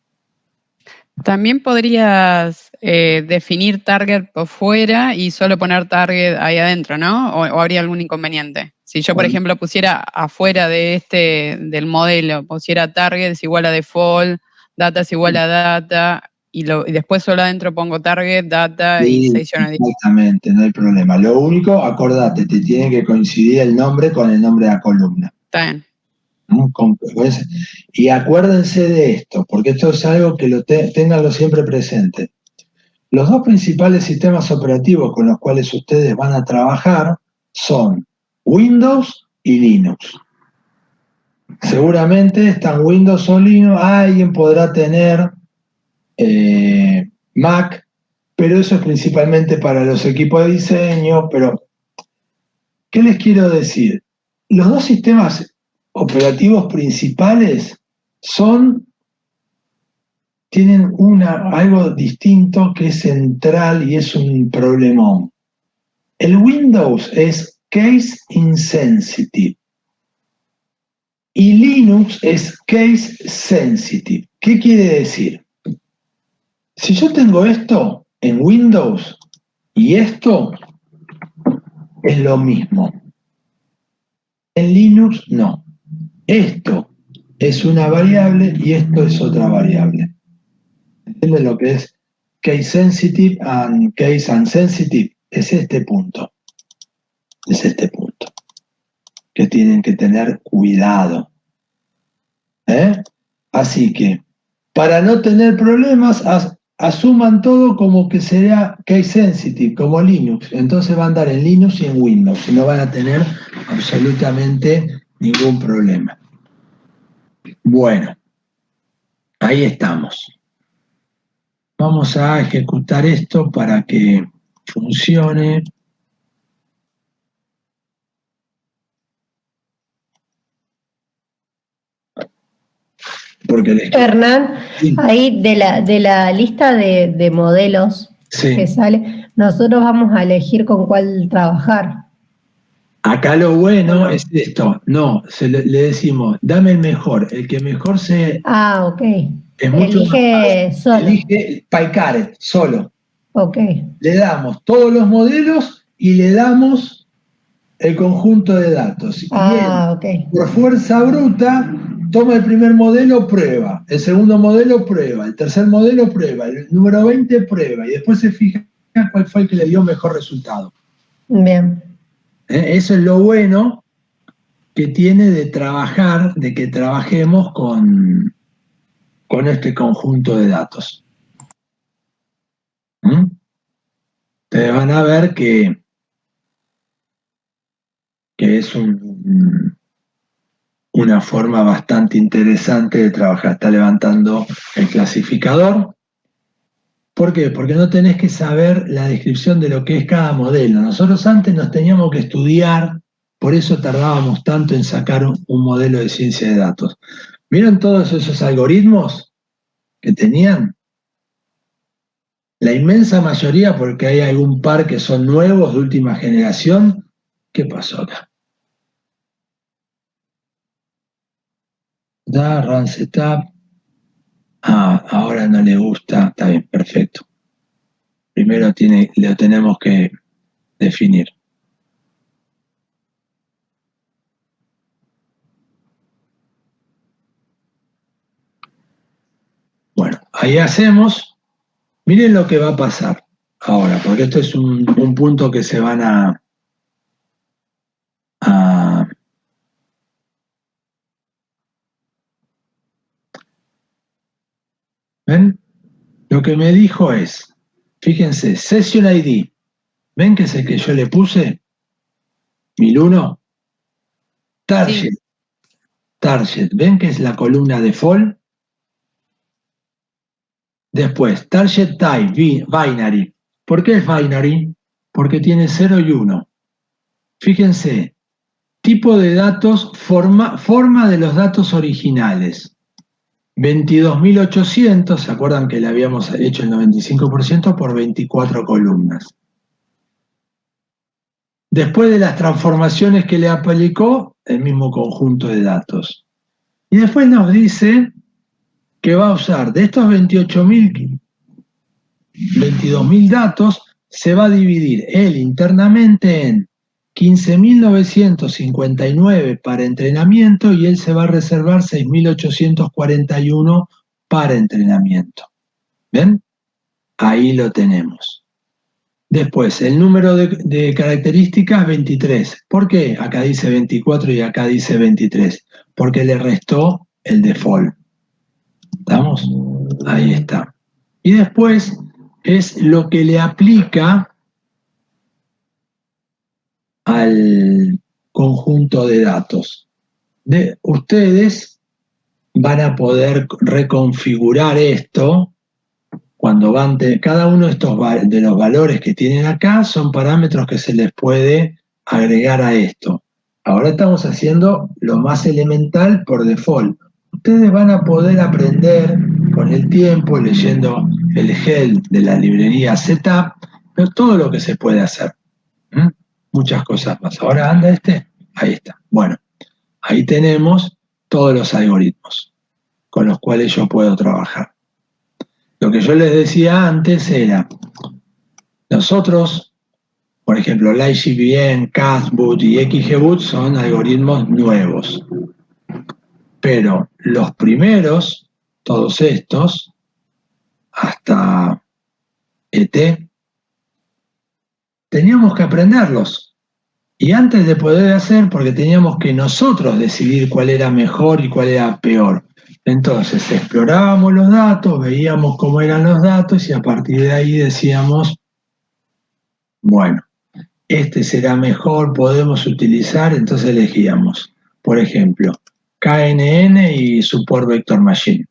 También podrías definir target por fuera y solo poner target ahí adentro, ¿no? ¿O habría algún inconveniente? Si yo, por ejemplo, pusiera afuera del modelo, pusiera target es igual a default, data es igual a data, y después solo adentro pongo target, data y session ID. Exactamente, no hay problema. Lo único, acordate, te tiene que coincidir el nombre con el nombre de la columna. Está bien. Y acuérdense de esto, porque esto es algo que ténganlo siempre presente. Los dos principales sistemas operativos con los cuales ustedes van a trabajar son Windows y Linux. Seguramente están Windows o Linux, alguien podrá tener Mac, pero eso es principalmente para los equipos de diseño. Pero, ¿qué les quiero decir? Los dos sistemas operativos principales tienen algo distinto que es central y es un problemón. El Windows es case insensitive y Linux es case sensitive. ¿Qué quiere decir? Si yo tengo esto en Windows y esto es lo mismo. En Linux no. Esto es una variable y esto es otra variable. ¿Entienden lo que es case sensitive and case insensitive? Es este punto. Es este punto. Que tienen que tener cuidado. Así que, para no tener problemas, asuman todo como que sea case sensitive, como Linux. Entonces va a andar en Linux y en Windows y no van a tener absolutamente ningún problema. Bueno, ahí estamos. Vamos a ejecutar esto para que funcione. Porque Hernán, sí. ahí de la lista de modelos Sí. que sale, nosotros vamos a elegir con cuál trabajar. Acá lo bueno es esto, no, le decimos, dame el mejor, el que mejor Ah, ok. es mucho más Elige fácil. solo. Elige PyCaret, solo. Ok. Le damos todos los modelos y le damos el conjunto de datos. Y él, Ok. por fuerza bruta, toma el primer modelo, prueba, el segundo modelo, prueba, el tercer modelo, prueba, el número 20, prueba, y después se fija cuál fue el que le dio mejor resultado. Bien. Eso es lo bueno que tiene de trabajar, de que trabajemos con este conjunto de datos. Ustedes van a ver que es una forma bastante interesante de trabajar. Está levantando el clasificador. ¿Por qué? Porque no tenés que saber la descripción de lo que es cada modelo. Nosotros antes nos teníamos que estudiar, por eso tardábamos tanto en sacar un modelo de ciencia de datos. ¿Vieron todos esos algoritmos que tenían? La inmensa mayoría, porque hay algún par que son nuevos, de última generación. ¿Qué pasó acá? Da, run setup. Ahora no le gusta. Está bien, perfecto. Primero lo tenemos que definir. Bueno, ahí hacemos. Miren lo que va a pasar ahora, porque esto es un punto que se van a ¿ven? Lo que me dijo es, fíjense, Session ID. ¿Ven que es el que yo le puse? 1001. Target. Sí. Target. ¿Ven que es la columna default? Después, target type, binary. ¿Por qué es binary? Porque tiene 0 y 1. Fíjense, tipo de datos, forma de los datos originales. 22.800, ¿se acuerdan que le habíamos hecho el 95% por 24 columnas? Después de las transformaciones que le aplicó, el mismo conjunto de datos. Y después nos dice que va a usar de estos 22.000 datos, se va a dividir él internamente en 15.959 para entrenamiento y él se va a reservar 6.841 para entrenamiento. ¿Ven? Ahí lo tenemos. Después, el número de características, 23. ¿Por qué acá dice 24 y acá dice 23? Porque le restó el default. ¿Estamos? Ahí está. Y después es lo que le aplica al conjunto de datos. Ustedes van a poder reconfigurar esto cuando van cada uno de los valores que tienen acá son parámetros que se les puede agregar a esto. Ahora estamos haciendo lo más elemental por default. Ustedes van a poder aprender con el tiempo, leyendo el help de la librería Setup, pero todo lo que se puede hacer. Muchas cosas más. Ahora anda ahí está. Bueno, ahí tenemos todos los algoritmos con los cuales yo puedo trabajar. Lo que yo les decía antes era, nosotros, por ejemplo, LightGBM, Castboot y XGBoot son algoritmos nuevos. Pero los primeros, todos estos, hasta ET, teníamos que aprenderlos. Y antes de poder hacer, porque teníamos que nosotros decidir cuál era mejor y cuál era peor. Entonces, explorábamos los datos, veíamos cómo eran los datos y a partir de ahí decíamos, bueno, este será mejor, podemos utilizar, entonces elegíamos, por ejemplo, KNN y Support Vector Machine.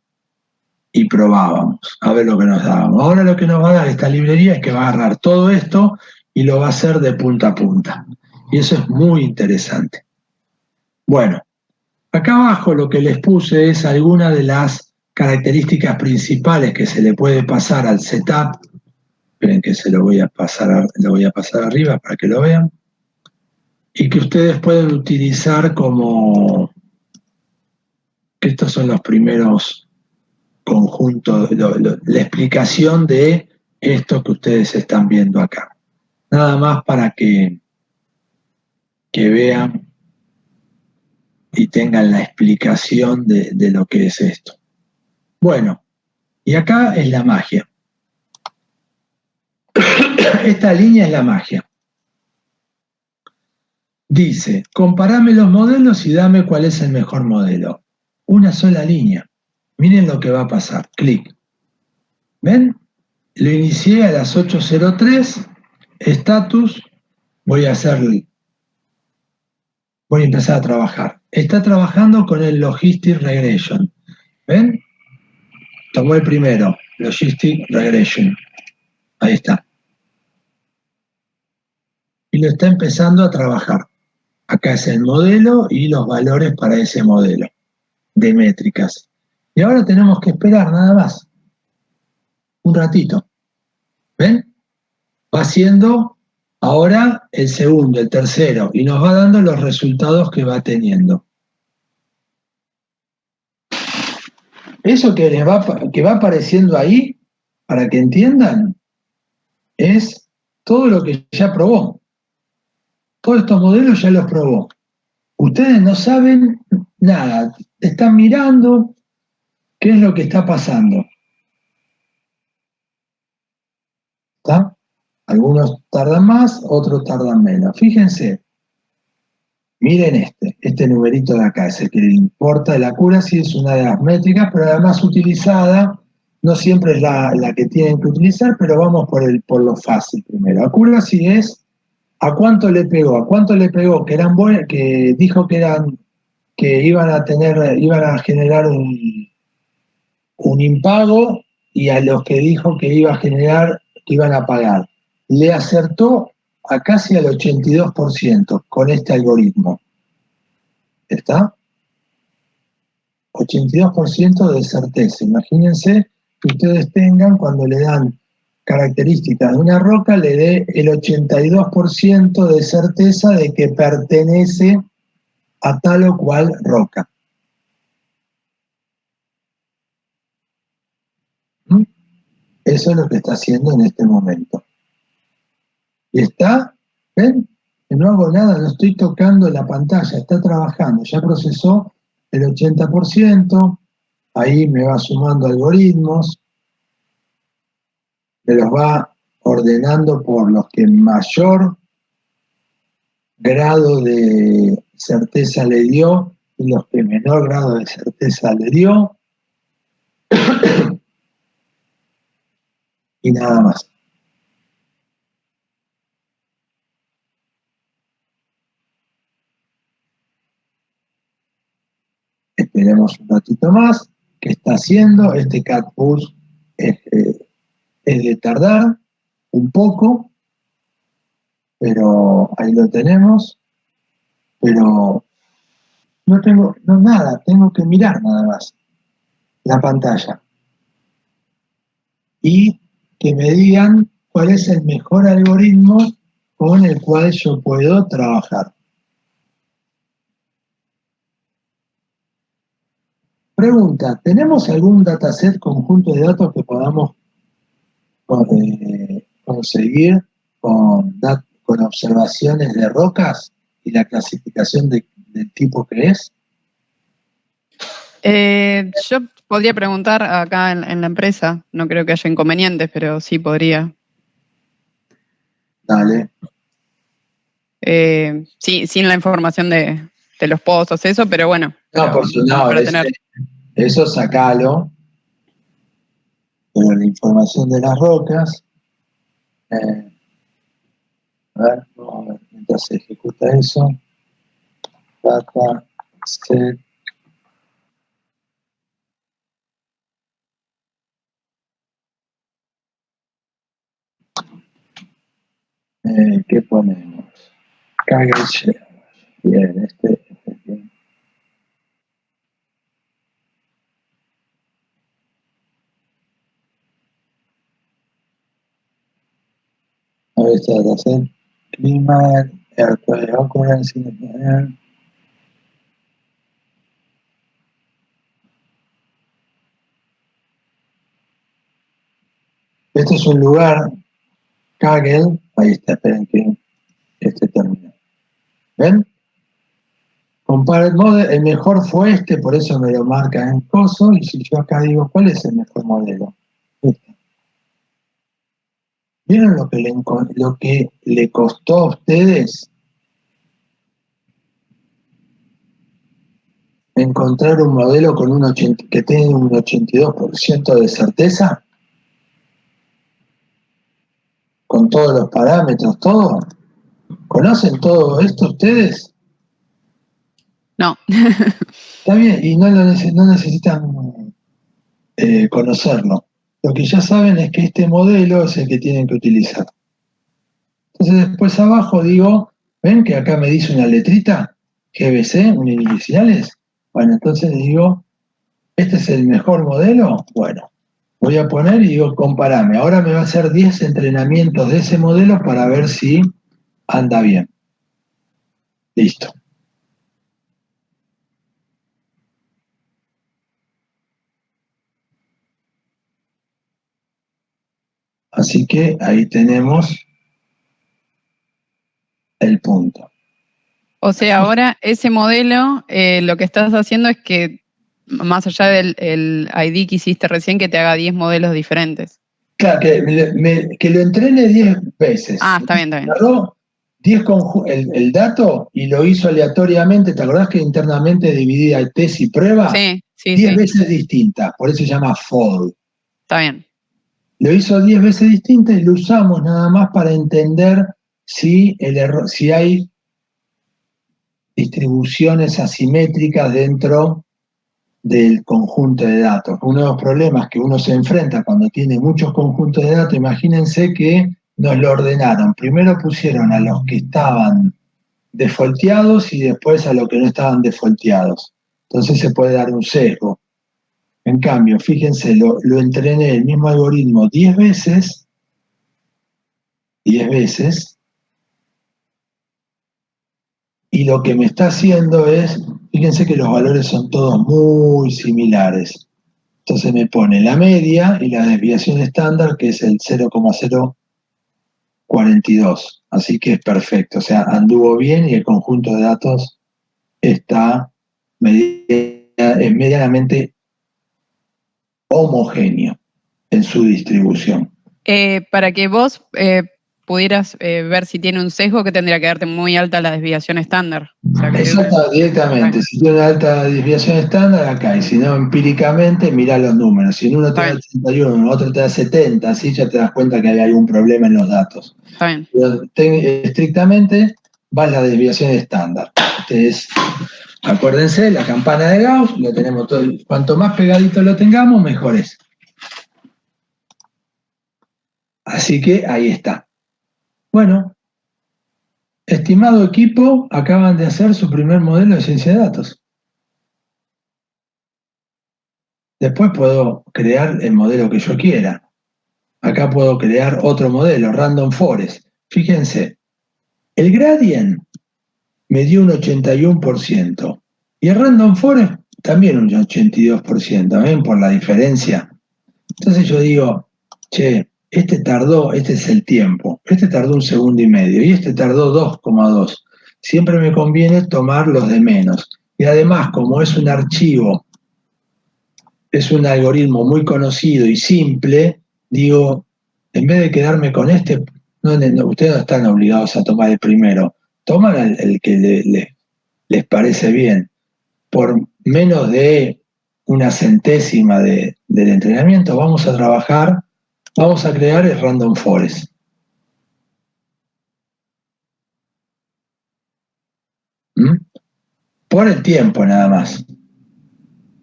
Y probábamos a ver lo que nos dábamos. Ahora lo que nos va a dar esta librería es que va a agarrar todo esto y lo va a hacer de punta a punta. Y eso es muy interesante. Bueno, acá abajo lo que les puse es algunas de las características principales que se le puede pasar al setup. Esperen que lo voy a pasar arriba para que lo vean. Y que ustedes pueden utilizar como, que estos son los primeros conjuntos, la explicación de esto que ustedes están viendo acá. Nada más para que vean y tengan la explicación de lo que es esto. Bueno, y acá es la magia. Esta línea es la magia. Dice, comparame los modelos y dame cuál es el mejor modelo. Una sola línea. Miren lo que va a pasar. Clic. ¿Ven? Lo inicié a las 8:03. Status. Voy a empezar a trabajar. Está trabajando con el Logistic Regression. ¿Ven? Tomó el primero. Logistic Regression. Ahí está. Y lo está empezando a trabajar. Acá es el modelo y los valores para ese modelo de métricas. Y ahora tenemos que esperar nada más. Un ratito. ¿Ven? Va haciendo ahora el segundo, el tercero, y nos va dando los resultados que va teniendo. Eso que va apareciendo ahí, para que entiendan, es todo lo que ya probó. Todos estos modelos ya los probó. Ustedes no saben nada, están mirando qué es lo que está pasando. ¿Está? Algunos tardan más, otros tardan menos. Fíjense, miren este numerito de acá, es el que le importa. La accuracy es una de las métricas, pero además utilizada, no siempre es la que tienen que utilizar, pero vamos por lo fácil primero. Accuracy es a cuánto le pegó, que eran buenos, que dijo que iban a generar un impago, y a los que dijo que iba a generar, que iban a pagar. Le acertó a casi al 82% con este algoritmo. ¿Está? 82% de certeza. Imagínense que ustedes tengan, cuando le dan características de una roca, le dé el 82% de certeza de que pertenece a tal o cual roca. ¿Mm? Eso es lo que está haciendo en este momento. Y está, ¿ven? No hago nada, no estoy tocando la pantalla, está trabajando, ya procesó el 80%, ahí me va sumando algoritmos, me los va ordenando por los que mayor grado de certeza le dio y los que menor grado de certeza le dio, y nada más. Esperemos un ratito más. ¿Qué está haciendo? Este cat push es de tardar un poco, pero ahí lo tenemos. Pero no tengo nada, tengo que mirar nada más la pantalla. Y que me digan cuál es el mejor algoritmo con el cual yo puedo trabajar. Pregunta, ¿tenemos algún dataset, conjunto de datos que podamos conseguir con observaciones de rocas y la clasificación del tipo que es? Yo podría preguntar acá en la empresa, no creo que haya inconvenientes, pero sí podría. Dale. Sí, sin la información de los pozos, eso, pero bueno. No, por si no, para tener. Eso sacalo, pero la información de las rocas, a ver, vamos a ver, mientras se ejecuta eso, data, set, ¿qué ponemos? Kaggle share. Bien, bien. A ver, esta dataset, clima, air quality occurrence, air. Este es un lugar, Kaggle, ahí está, esperen que este termina. ¿Ven? Compara el modelo, el mejor fue este, por eso me lo marca en coso, y si yo acá digo, ¿cuál es el mejor modelo? Este. ¿Vieron lo que le costó a ustedes encontrar un modelo con que tiene un 82% de certeza? Con todos los parámetros, todo. ¿Conocen todo esto ustedes? No. Está bien, y no necesitan conocerlo. Lo que ya saben es que este modelo es el que tienen que utilizar. Entonces después abajo digo, ¿ven que acá me dice una letrita? GBC, unidireccionales. Bueno, entonces digo, ¿este es el mejor modelo? Bueno, voy a poner y digo, comparame. Ahora me va a hacer 10 entrenamientos de ese modelo para ver si anda bien. Listo. Así que ahí tenemos el punto. O sea, ahora ese modelo, lo que estás haciendo es que, más allá del ID que hiciste recién, que te haga 10 modelos diferentes. Claro, que lo entrene 10 veces. Ah, está bien, está bien. Agarró 10 el dato y lo hizo aleatoriamente. ¿Te acordás que internamente dividía el test y prueba? Sí, sí, 10 sí. veces distintas, por eso se llama fold. Está bien. Lo hizo 10 veces distintas y lo usamos nada más para entender si hay distribuciones asimétricas dentro del conjunto de datos. Uno de los problemas que uno se enfrenta cuando tiene muchos conjuntos de datos, imagínense que nos lo ordenaron. Primero pusieron a los que estaban defaulteados y después a los que no estaban defaulteados. Entonces se puede dar un sesgo. En cambio, fíjense, lo entrené el mismo algoritmo 10 veces, y lo que me está haciendo es, fíjense que los valores son todos muy similares. Entonces me pone la media y la desviación estándar, que es el 0,042. Así que es perfecto. O sea, anduvo bien y el conjunto de datos es medianamente homogéneo en su distribución. Para que vos pudieras ver si tiene un sesgo, que tendría que darte muy alta la desviación estándar. O sea, Exacto, directamente. Bueno. Si tiene una alta desviación estándar, acá. Y si no, empíricamente, mirá los números. Si en uno te da 81, en otro te da 70, así ya te das cuenta que hay algún problema en los datos. Está bien. Pero estrictamente va la desviación estándar. Acuérdense, la campana de Gauss, lo tenemos todo. Cuanto más pegadito lo tengamos, mejor es. Así que ahí está. Bueno, estimado equipo, acaban de hacer su primer modelo de ciencia de datos. Después puedo crear el modelo que yo quiera. Acá puedo crear otro modelo, Random Forest. Fíjense, el gradient me dio un 81%. Y el Random Forest también un 82%. ¿Ven por la diferencia? Entonces yo digo, che, este es el tiempo. Este tardó 1,5 segundos y este tardó 2,2. Siempre me conviene tomar los de menos. Y además, como es un archivo, es un algoritmo muy conocido y simple, digo, en vez de quedarme con este, ustedes no están obligados a tomar el primero, toman el que les parece bien. Por menos de una centésima del entrenamiento, vamos a crear el Random Forest. ¿Mm? Por el tiempo nada más.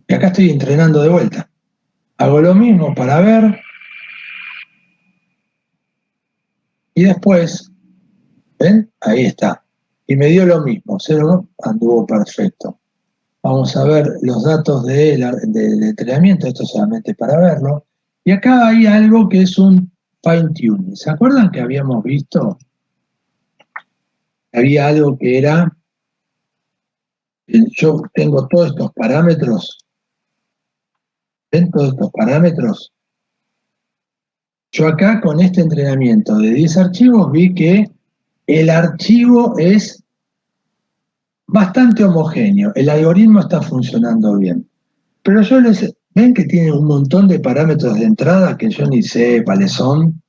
Y acá estoy entrenando de vuelta. Hago lo mismo para ver. Y después, ¿ven? Ahí está. Y me dio lo mismo. 0 anduvo perfecto. Vamos a ver los datos del entrenamiento. Esto solamente para verlo. Y acá hay algo que es un fine tuning. ¿Se acuerdan que habíamos visto? Había algo que era, yo tengo todos estos parámetros. ¿Ven todos estos parámetros? Yo acá con este entrenamiento de 10 archivos vi que el archivo es bastante homogéneo, el algoritmo está funcionando bien. Pero ven que tiene un montón de parámetros de entrada que yo ni sé cuáles son.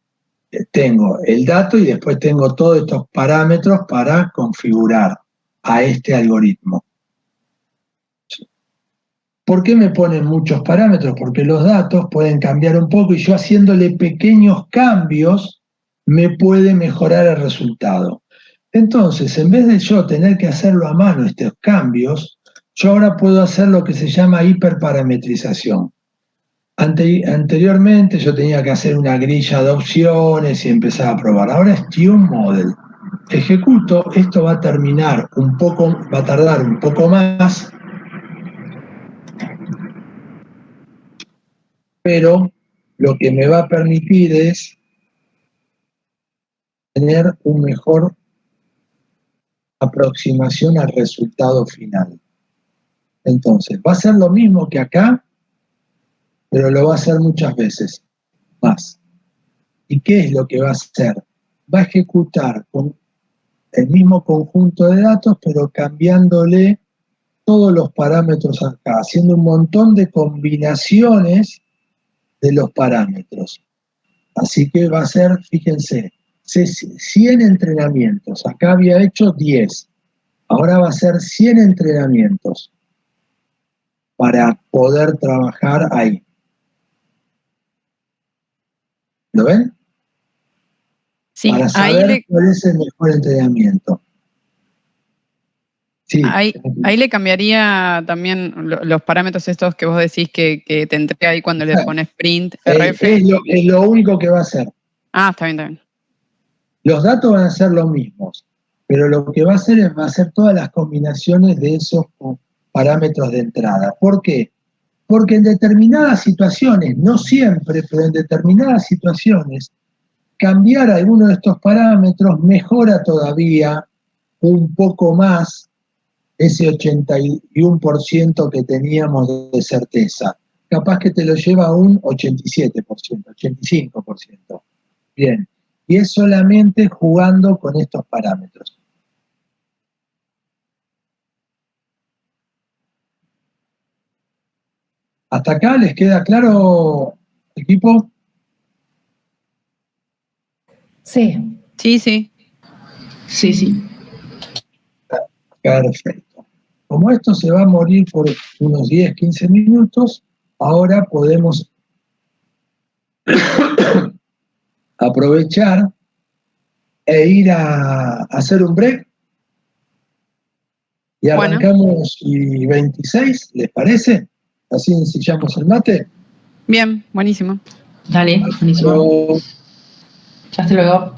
Tengo el dato y después tengo todos estos parámetros para configurar a este algoritmo. ¿Por qué me ponen muchos parámetros? Porque los datos pueden cambiar un poco y yo haciéndole pequeños cambios me puede mejorar el resultado. Entonces, en vez de yo tener que hacerlo a mano estos cambios, yo ahora puedo hacer lo que se llama hiperparametrización. Anteriormente yo tenía que hacer una grilla de opciones y empezar a probar. Ahora es Tune Model. Ejecuto, esto va a tardar un poco más, pero lo que me va a permitir es tener una mejor aproximación al resultado final. Entonces, va a ser lo mismo que acá, pero lo va a hacer muchas veces más. ¿Y qué es lo que va a hacer? Va a ejecutar con el mismo conjunto de datos, pero cambiándole todos los parámetros acá, haciendo un montón de combinaciones de los parámetros. Así que va a ser, fíjense, 100 entrenamientos. Acá había hecho 10. Ahora va a ser 100 entrenamientos para poder trabajar ahí. ¿Lo ven? Sí, Para saber cuál es el mejor entrenamiento. Sí. Ahí le cambiaría también los parámetros estos que vos decís que te entrega ahí cuando le pones print, rf. Es lo único que va a hacer. Ah, está bien, está bien. Los datos van a ser los mismos, pero lo que va a hacer es todas las combinaciones de esos parámetros de entrada. ¿Por qué? Porque en determinadas situaciones, no siempre, pero en determinadas situaciones, cambiar alguno de estos parámetros mejora todavía un poco más ese 81% que teníamos de certeza. Capaz que te lo lleva a un 87%, 85%. Bien, y es solamente jugando con estos parámetros. ¿Hasta acá les queda claro, equipo? Sí. Sí, sí. Sí, sí. Perfecto. Como esto se va a morir por unos 10, 15 minutos, ahora podemos aprovechar e ir a hacer un break y arrancamos y 26, ¿les parece? Así ensillamos el mate. Bien, buenísimo. Dale, buenísimo. Hasta luego.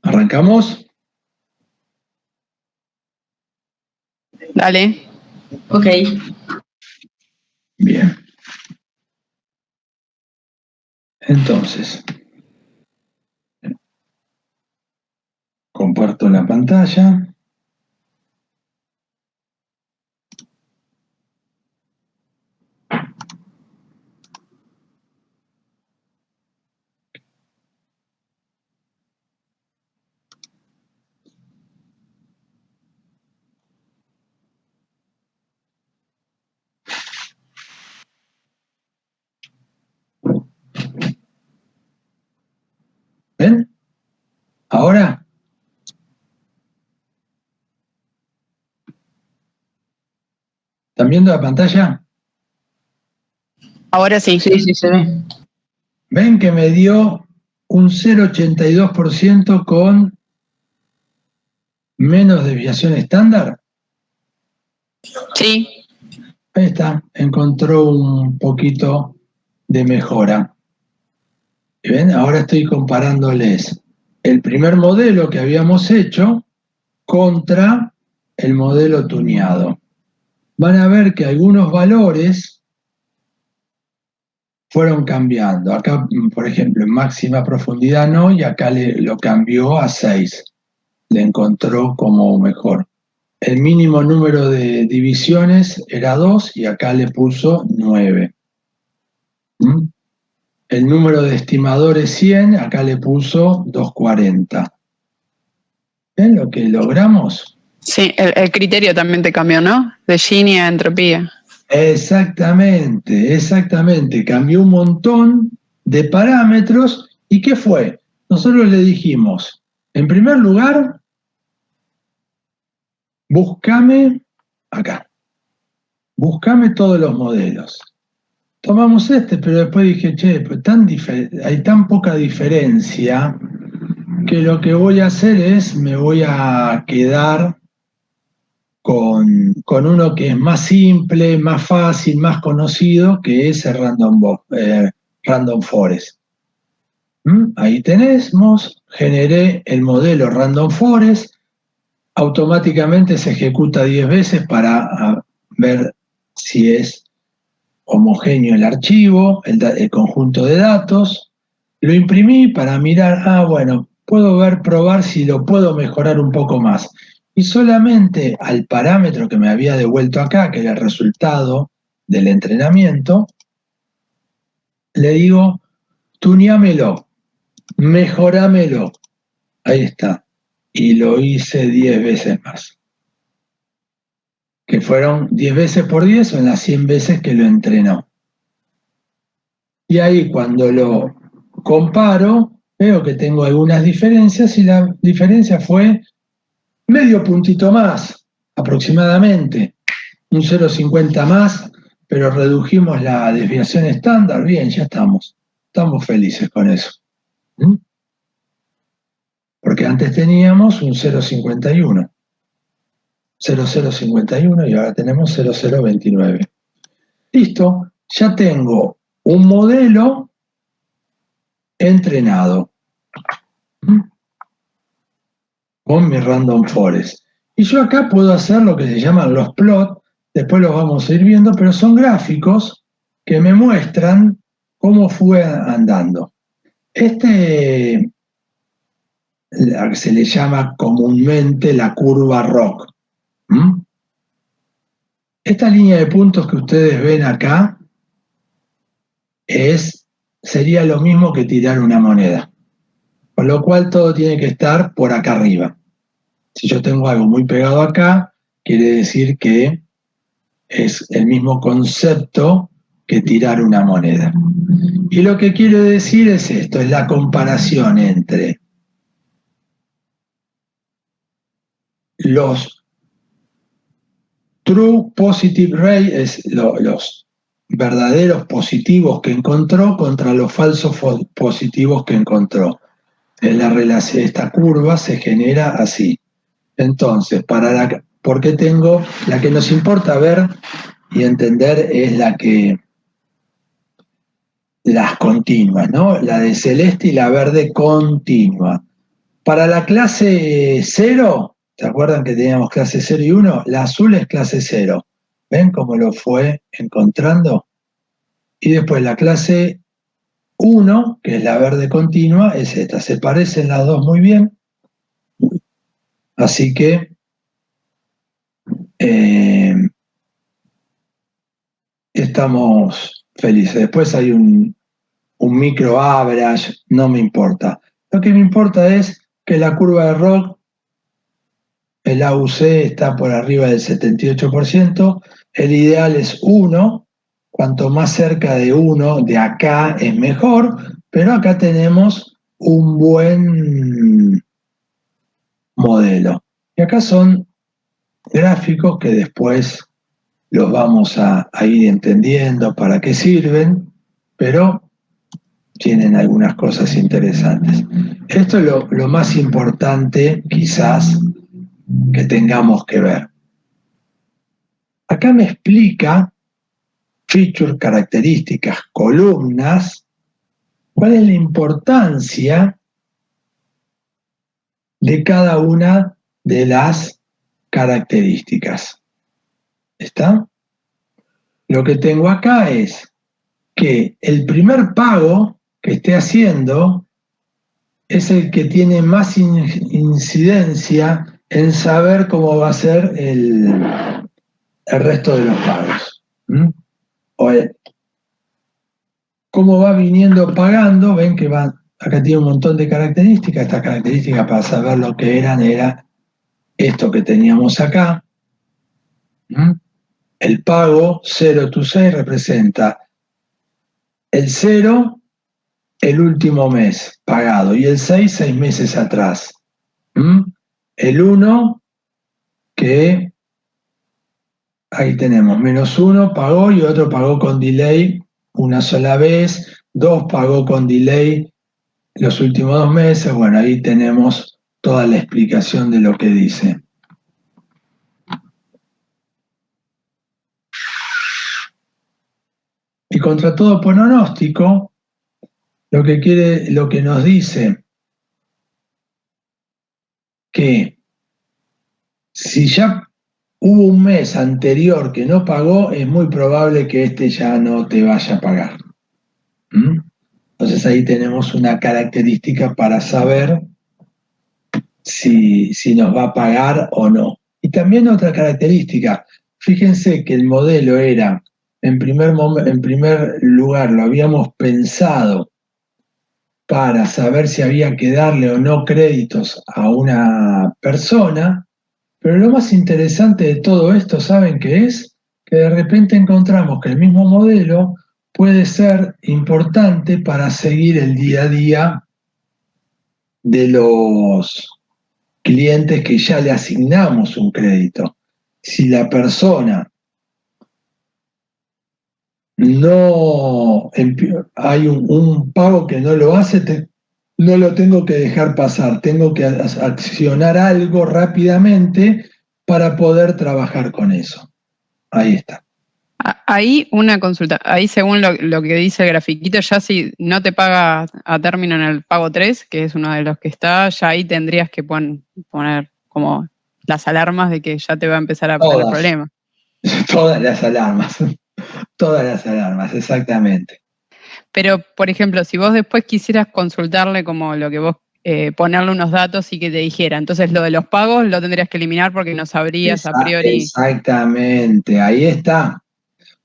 ¿Arrancamos? Dale. Ok. Bien. Entonces, comparto la pantalla. ¿Ven? ¿Ahora? ¿Están viendo la pantalla? Ahora sí. Sí, sí, se ve. ¿Ven que me dio un 0,82% con menos desviación estándar? Sí. Ahí está, encontró un poquito de mejora. ¿Y ven? Ahora estoy comparándoles el primer modelo que habíamos hecho contra el modelo tuneado. Van a ver que algunos valores fueron cambiando. Acá, por ejemplo, en máxima profundidad no, y acá lo cambió a 6. Le encontró como mejor. El mínimo número de divisiones era 2 y acá le puso 9. ¿Mm? El número de estimadores 100, acá le puso 240. ¿Ven lo que logramos? Sí, el criterio también te cambió, ¿no? De Gini a entropía. Exactamente, exactamente. Cambió un montón de parámetros. ¿Y qué fue? Nosotros le dijimos, en primer lugar, búscame acá, búscame todos los modelos. Tomamos este, pero después dije, che, pues hay tan poca diferencia que lo que voy a hacer es, me voy a quedar con uno que es más simple, más fácil, más conocido, que es el Random Forest. Ahí tenemos, generé el modelo Random Forest, automáticamente se ejecuta 10 veces para ver si es homogéneo el archivo, el conjunto de datos. Lo imprimí para mirar, bueno, puedo probar si lo puedo mejorar un poco más. Y solamente al parámetro que me había devuelto acá, que era el resultado del entrenamiento, le digo, tuneámelo, mejorámelo. Ahí está. Y lo hice 10 veces más. Que fueron 10 veces por 10, son las 100 veces que lo entrenó. Y ahí cuando lo comparo, veo que tengo algunas diferencias y la diferencia fue medio puntito más, aproximadamente, un 0,50 más, pero redujimos la desviación estándar, bien, ya estamos felices con eso. Porque antes teníamos un 0,51, 0,051 y ahora tenemos 0,029. Listo, ya tengo un modelo entrenado con mi Random Forest. Y yo acá puedo hacer lo que se llaman los plots, después los vamos a ir viendo, pero son gráficos que me muestran cómo fue andando. Se le llama comúnmente la curva ROC. Esta línea de puntos que ustedes ven acá sería lo mismo que tirar una moneda, con lo cual todo tiene que estar por acá arriba. Si yo tengo algo muy pegado acá, quiere decir que es el mismo concepto que tirar una moneda. Y lo que quiere decir es esto, es la comparación entre los true positive rates, los verdaderos positivos que encontró contra los falsos positivos que encontró. Esta curva se genera así. Entonces, porque tengo la que nos importa ver y entender es las continuas, ¿no? La de celeste y la verde continua. Para la clase 0, ¿se acuerdan que teníamos clase 0 y 1? La azul es clase 0. ¿Ven cómo lo fue encontrando? Y después la clase 1, que es la verde continua, es esta. Se parecen las dos muy bien. Así que estamos felices. Después hay un micro average, no me importa. Lo que me importa es que la curva de ROC, el AUC está por arriba del 78%, el ideal es 1, cuanto más cerca de 1 de acá es mejor, pero acá tenemos un buen modelo. Y acá son gráficos que después los vamos a ir entendiendo para qué sirven, pero tienen algunas cosas interesantes. Esto es lo más importante quizás que tengamos que ver. Acá me explica features, características, columnas, cuál es la importancia de cada una de las características. ¿Está? Lo que tengo acá es que el primer pago que esté haciendo es el que tiene más incidencia en saber cómo va a ser el resto de los pagos. O cómo va viniendo pagando, ven que va, acá tiene un montón de características. Estas características, para saber lo que eran, era esto que teníamos acá. El pago 0 to 6 representa el 0, el último mes pagado, y el 6 meses atrás. El 1, que ahí tenemos, -1 pagó y otro pagó con delay una sola vez, 2 pagó con delay los últimos 2 meses. Bueno, ahí tenemos toda la explicación de lo que dice. Y contra todo pronóstico, lo que nos dice que si ya hubo un mes anterior que no pagó, es muy probable que este ya no te vaya a pagar. Entonces ahí tenemos una característica para saber si nos va a pagar o no. Y también otra característica, fíjense que el modelo era, en primer lugar, lo habíamos pensado para saber si había que darle o no créditos a una persona, pero lo más interesante de todo esto, ¿saben qué es? Que de repente encontramos que el mismo modelo puede ser importante para seguir el día a día de los clientes que ya le asignamos un crédito. Si la persona no hay un pago que no lo hace, no lo tengo que dejar pasar, tengo que accionar algo rápidamente para poder trabajar con eso. Ahí está. Ahí una consulta, ahí según lo que dice el grafiquito, ya si no te paga a término en el pago 3, que es uno de los que está, ya ahí tendrías que poner como las alarmas de que ya te va a empezar a poner problemas. Todas las alarmas, exactamente. Pero, por ejemplo, si vos después quisieras consultarle como lo que vos, ponerle unos datos y que te dijera, entonces lo de los pagos lo tendrías que eliminar porque no sabrías a priori. Exactamente, ahí está.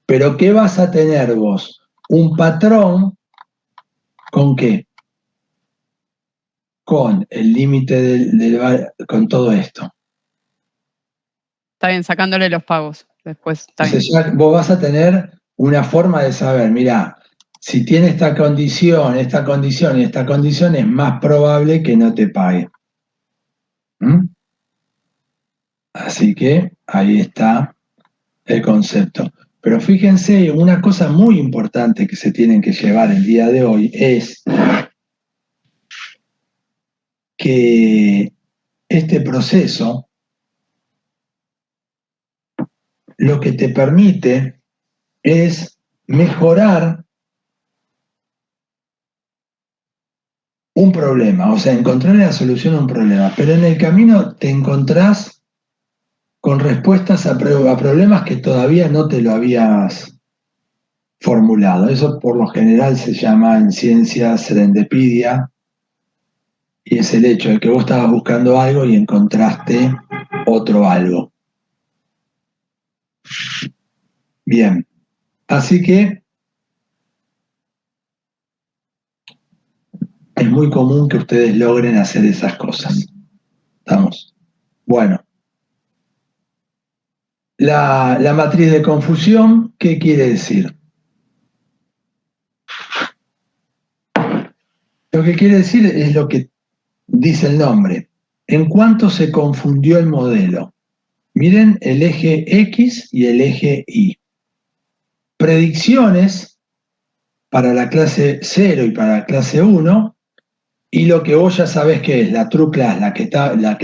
Pero ¿qué vas a tener vos? Un patrón, ¿con qué? Con el límite con todo esto. Está bien, sacándole los pagos. Después está Entonces bien. ya vos vas a tener una forma de saber, mirá, si tiene esta condición y esta condición, es más probable que no te pague. Así que ahí está el concepto. Pero fíjense, una cosa muy importante que se tienen que llevar el día de hoy es que este proceso lo que te permite es mejorar un problema, o sea, encontrar la solución a un problema, pero en el camino te encontrás con respuestas a problemas que todavía no te lo habías formulado. Eso por lo general se llama en ciencia serendipitia, y es el hecho de que vos estabas buscando algo y encontraste otro algo. Bien, así que es muy común que ustedes logren hacer esas cosas. ¿Estamos? Bueno. La matriz de confusión, ¿qué quiere decir? Lo que quiere decir es lo que dice el nombre. ¿En cuánto se confundió el modelo? Miren el eje X y el eje Y. Predicciones para la clase 0 y para la clase 1, y lo que vos ya sabés que es la true class, la que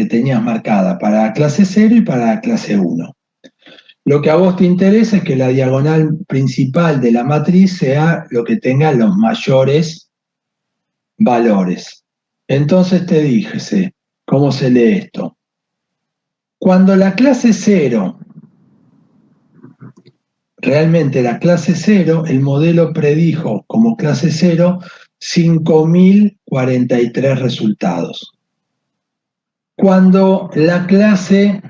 tenías marcada para la clase 0 y para la clase 1. Lo que a vos te interesa es que la diagonal principal de la matriz sea lo que tenga los mayores valores. Entonces te dije, ¿cómo se lee esto? Cuando la clase 0, realmente la clase 0, el modelo predijo como clase 0 5.043 resultados. Cuando la clase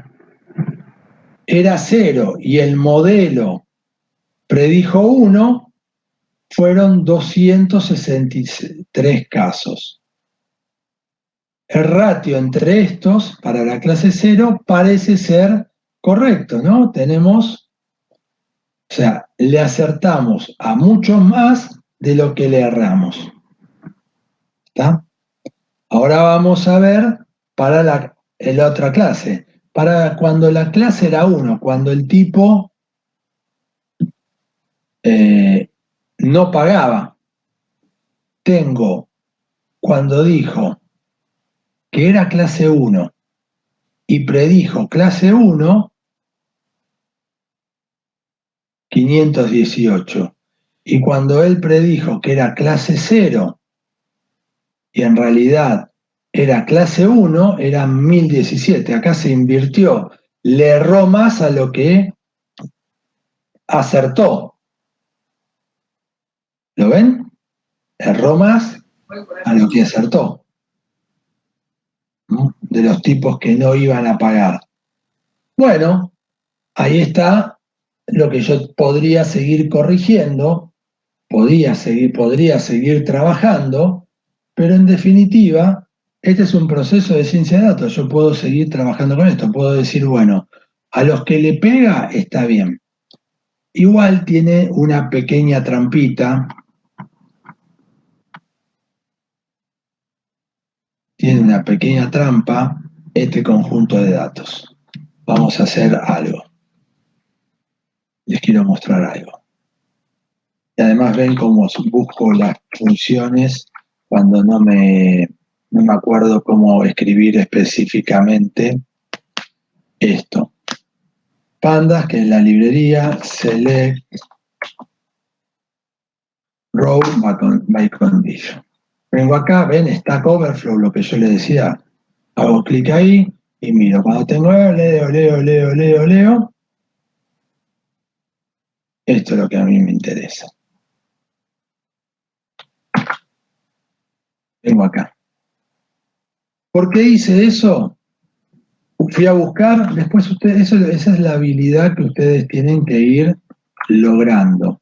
era 0 y el modelo predijo 1, fueron 263 casos. El ratio entre estos, para la clase 0, parece ser correcto, ¿no? Tenemos, o sea, le acertamos a muchos más de lo que le erramos. ¿Está? Ahora vamos a ver para la otra clase. Para cuando la clase era 1, cuando el tipo no pagaba, tengo, cuando dijo que era clase 1 y predijo clase 1, 518. Y cuando él predijo que era clase 0 y en realidad era clase 1, eran 1017. Acá se invirtió. Le erró más a lo que acertó. ¿Lo ven? Erró más a lo que acertó. ¿No? De los tipos que no iban a pagar. Bueno, ahí está lo que yo podría seguir corrigiendo, podría seguir trabajando, pero en definitiva, este es un proceso de ciencia de datos. Yo puedo seguir trabajando con esto, puedo decir, bueno, a los que le pega está bien. Igual tiene una pequeña trampita, tiene una pequeña trampa este conjunto de datos. Vamos a hacer algo. Les quiero mostrar algo. Y además ven cómo busco las funciones cuando no me acuerdo cómo escribir específicamente esto. Pandas, que es la librería, select row by condition. Vengo acá, ven, Stack Overflow, lo que yo le decía. Hago clic ahí y miro. Cuando tengo leo. Esto es lo que a mí me interesa. Vengo acá. ¿Por qué hice eso? Fui a buscar, después ustedes, esa es la habilidad que ustedes tienen que ir logrando.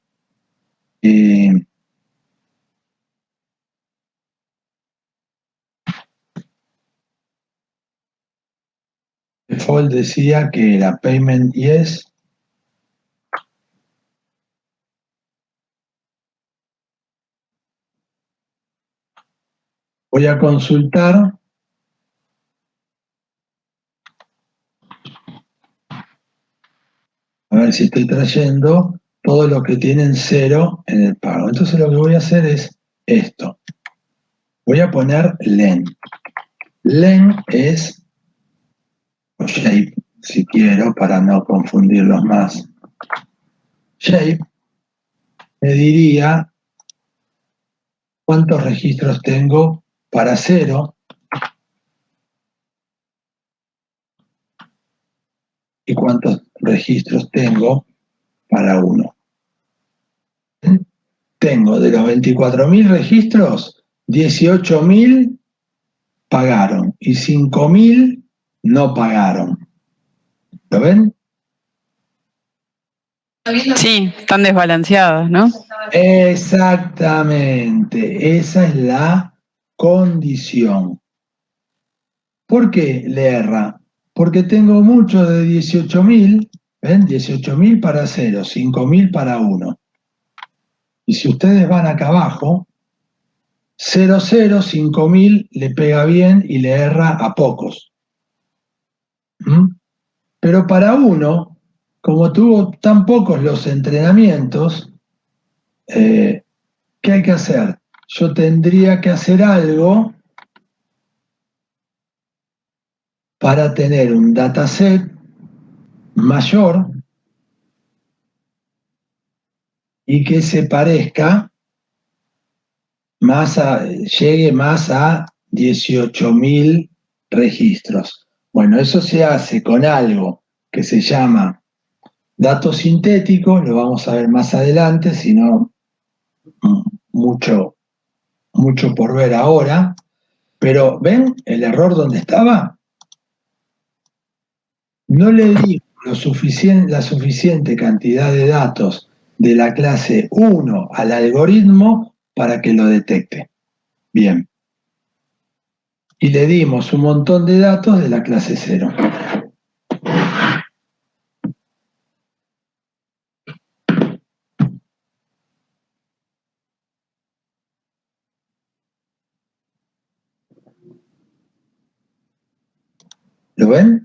Default decía que era payment yes. Voy a consultar. A ver si estoy trayendo todos los que tienen 0 en el pago. Entonces lo que voy a hacer es esto. Voy a poner len. Len es, o shape, si quiero, para no confundirlos más. Shape me diría cuántos registros tengo para 0. ¿Y cuántos registros tengo para 1? Tengo de los 24.000 registros, 18.000 pagaron y 5.000 no pagaron. ¿Lo ven? Sí, están desbalanceados, ¿no? Exactamente, esa es la condición. ¿Por qué le erra? Porque tengo mucho de 18.000, ¿ven? 18.000 para 0, 5.000 para 1. Y si ustedes van acá abajo, 0, 0, 5.000 le pega bien y le erra a pocos. Pero para 1, como tuvo tan pocos los entrenamientos, ¿qué hay que hacer? Yo tendría que hacer algo para tener un dataset mayor y que se parezca llegue más a 18.000 registros. Bueno, eso se hace con algo que se llama datos sintéticos, lo vamos a ver más adelante, sino mucho por ver ahora. Pero ¿ven el error donde estaba? No le di la suficiente cantidad de datos de la clase 1 al algoritmo para que lo detecte. Bien. Y le dimos un montón de datos de la clase 0. ¿Lo ven?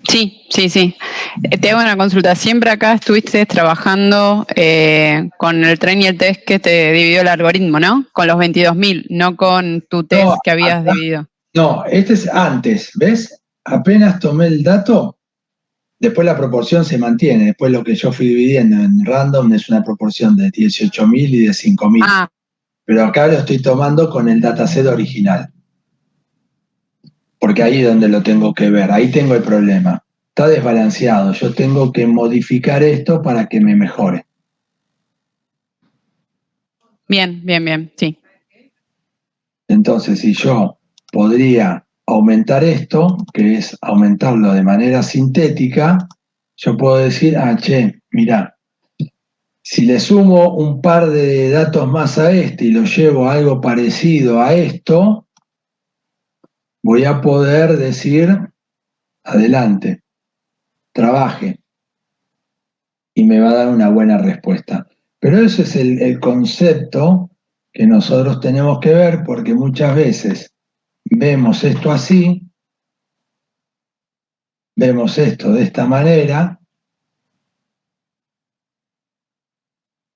Sí. Te hago una consulta. Siempre acá estuviste trabajando con el tren y el test que te dividió el algoritmo, ¿no? Con los 22.000, no con tu test que habías dividido. No, este es antes, ¿ves? Apenas tomé el dato, después la proporción se mantiene. Después lo que yo fui dividiendo en random es una proporción de 18.000 y de 5.000. Ah, Pero acá lo estoy tomando con el dataset original. Porque ahí es donde lo tengo que ver, ahí tengo el problema. Está desbalanceado, yo tengo que modificar esto para que me mejore. bien, sí. Entonces, si yo podría aumentar esto, que es aumentarlo de manera sintética, yo puedo decir, mirá, si le sumo un par de datos más a este y lo llevo a algo parecido a esto, voy a poder decir, adelante, trabaje, y me va a dar una buena respuesta. Pero ese es el concepto que nosotros tenemos que ver, porque muchas veces vemos esto así, vemos esto de esta manera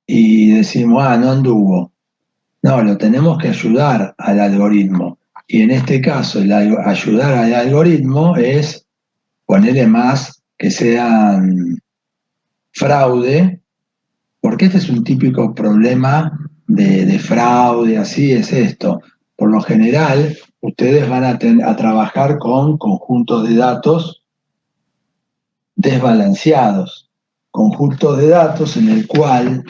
y decimos, no anduvo. No, lo tenemos que ayudar al algoritmo. Y en este caso, ayudar al algoritmo es ponerle más que sean fraude, porque este es un típico problema de fraude, así es esto. Por lo general, ustedes van a trabajar con conjuntos de datos desbalanceados, conjuntos de datos en el cual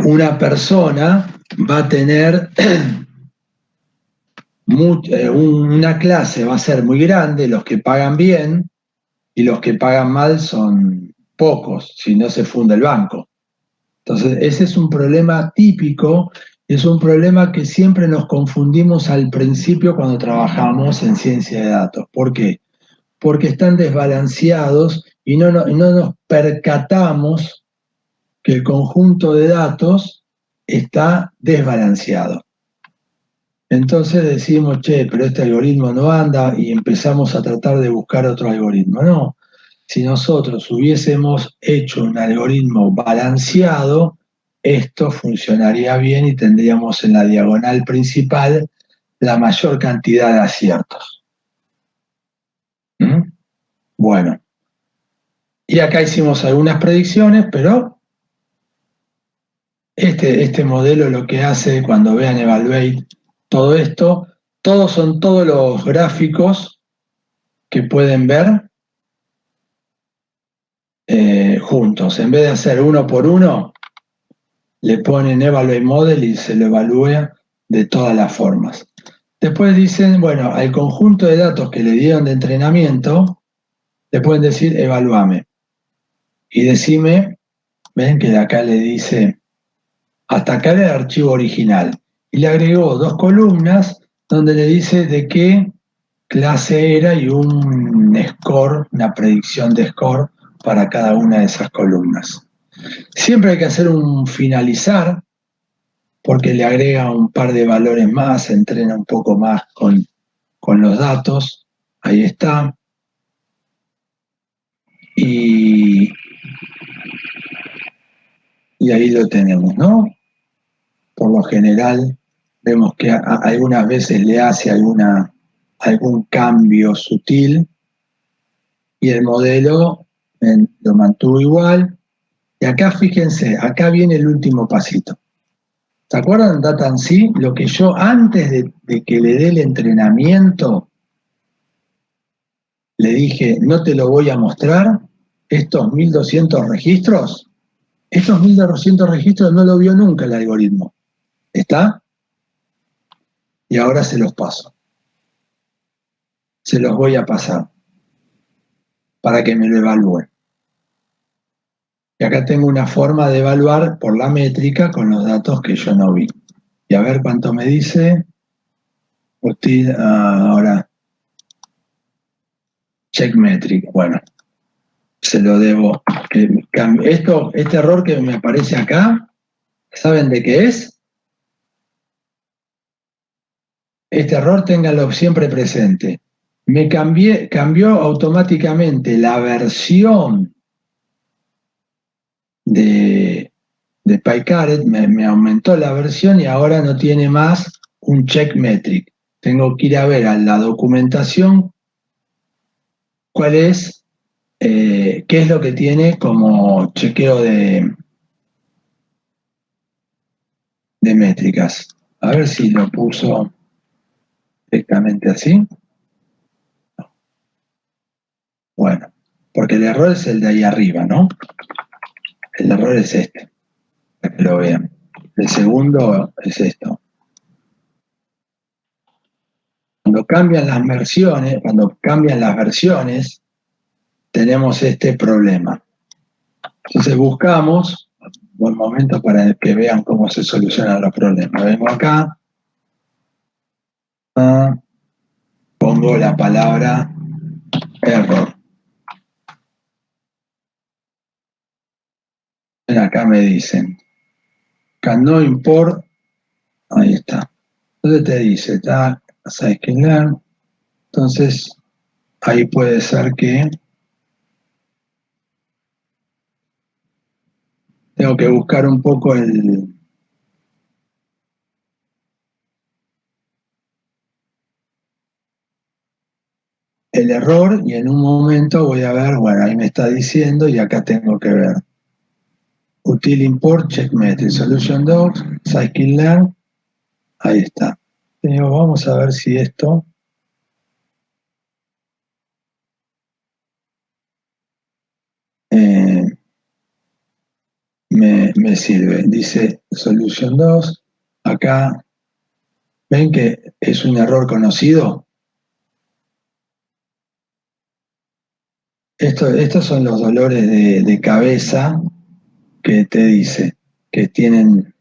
una persona va a tener una clase va a ser muy grande, los que pagan bien, y los que pagan mal son pocos, si no se funde el banco. Entonces, ese es un problema típico, es un problema que siempre nos confundimos al principio cuando trabajamos en ciencia de datos. ¿Por qué? Porque están desbalanceados y no nos percatamos que el conjunto de datos está desbalanceado. Entonces decimos, pero este algoritmo no anda y empezamos a tratar de buscar otro algoritmo. No, si nosotros hubiésemos hecho un algoritmo balanceado, esto funcionaría bien y tendríamos en la diagonal principal la mayor cantidad de aciertos. Bueno, y acá hicimos algunas predicciones, pero Este modelo lo que hace, cuando vean Evaluate todo esto, son todos los gráficos que pueden ver juntos. En vez de hacer uno por uno, le ponen Evaluate Model y se lo evalúa de todas las formas. Después dicen, bueno, al conjunto de datos que le dieron de entrenamiento, le pueden decir, evalúame. Y decime, ven que de acá le dice, hasta acá el archivo original. Y le agregó 2 columnas donde le dice de qué clase era y un score, una predicción de score para cada una de esas columnas. Siempre hay que hacer un finalizar, porque le agrega un par de valores más, se entrena un poco más con los datos. Ahí está. Y ahí lo tenemos, ¿no? Por lo general, vemos que algunas veces le hace algún cambio sutil y el modelo lo mantuvo igual. Y acá fíjense, acá viene el último pasito. ¿Se acuerdan Data and See? Lo que yo antes de que le dé el entrenamiento le dije, no te lo voy a mostrar, estos 1200 registros, estos 1200 registros no lo vio nunca el algoritmo. ¿Está? Y ahora se los paso. Se los voy a pasar para que me lo evalúen. Y acá tengo una forma de evaluar por la métrica con los datos que yo no vi. Y a ver cuánto me dice. Ahora, check metric. Bueno, se lo debo. Este error que me aparece acá, ¿saben de qué es? Este error ténganlo siempre presente. Cambió automáticamente la versión de PyCaret, me aumentó la versión y ahora no tiene más un check metric. Tengo que ir a ver a la documentación cuál es, qué es lo que tiene como chequeo de métricas. A ver si lo puso directamente así. Bueno, porque el error es el de ahí arriba, ¿no? El error es este, para que lo vean. El segundo es esto. Cuando cambian las versiones, tenemos este problema. Entonces buscamos, buen momento para que vean cómo se solucionan los problemas. Vengo acá, pongo la palabra error. Acá me dicen, cannot import, ahí está. Entonces te dice, está scikit-learn, entonces ahí puede ser que tengo que buscar un poco el error y en un momento voy a ver, bueno, ahí me está diciendo y acá tengo que ver. Util import, check metric, solution docs, scikit-learn, ahí está. Vamos a ver si esto me sirve. Dice solution docs, acá, ¿ven que es un error conocido? Estos son los dolores de cabeza que te dice que tienen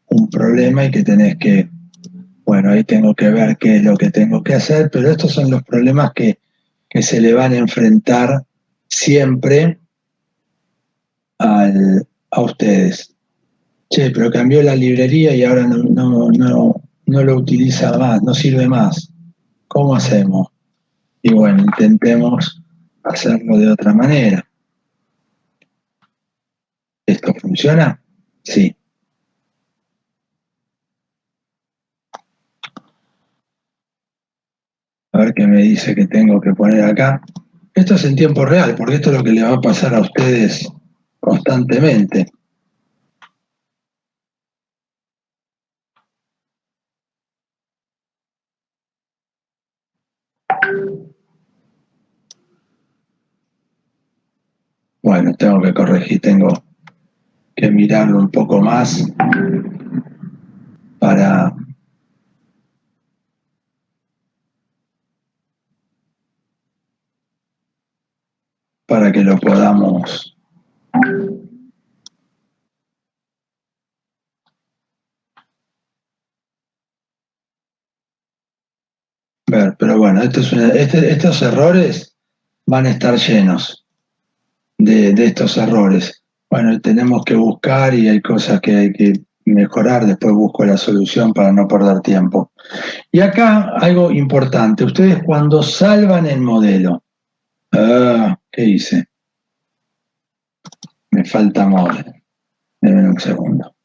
un problema y que tenés que, bueno, ahí tengo que ver qué es lo que tengo que hacer, pero estos son los problemas que se le van a enfrentar siempre a ustedes. Che, pero cambió la librería y ahora no lo utiliza más, no sirve más. ¿Cómo hacemos? Y bueno, intentemos hacerlo de otra manera. ¿Esto funciona? Sí. A ver qué me dice que tengo que poner acá. Esto es en tiempo real, porque esto es lo que le va a pasar a ustedes constantemente. Bueno, tengo que corregir, tengo que mirarlo un poco más para que lo podamos ver. Pero bueno, estos errores van a estar llenos de estos errores. Bueno, tenemos que buscar y hay cosas que hay que mejorar, después busco la solución para no perder tiempo. Y acá algo importante, ustedes cuando salvan el modelo, ¿qué hice? Me falta modelo. Denme un segundo.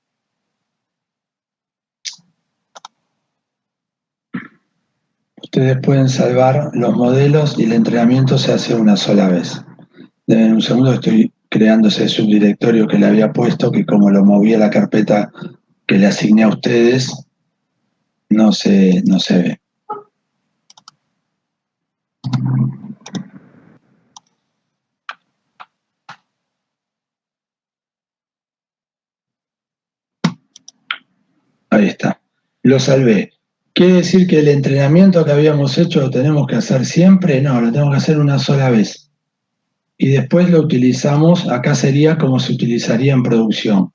Ustedes pueden salvar los modelos y el entrenamiento se hace una sola vez. Denme un segundo, estoy creando ese subdirectorio que le había puesto, que como lo moví a la carpeta que le asigné a ustedes, no se ve. Ahí está. Lo salvé. ¿Quiere decir que el entrenamiento que habíamos hecho lo tenemos que hacer siempre? No, lo tenemos que hacer una sola vez. Y después lo utilizamos, acá sería como se utilizaría en producción.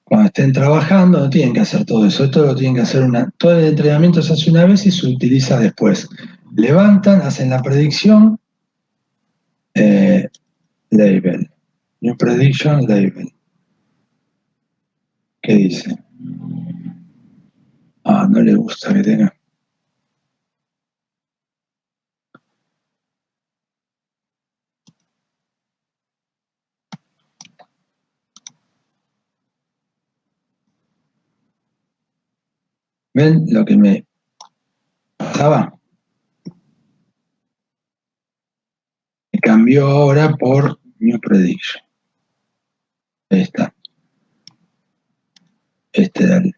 Cuando estén trabajando no tienen que hacer todo eso, esto lo tienen que hacer todo el entrenamiento se hace una vez y se utiliza después. Levantan, hacen la predicción, label, new prediction, label. ¿Qué dice? No le gusta que tenga. ¿Ven lo que me pasaba? Me cambió ahora por New Prediction. Ahí está. Este era el...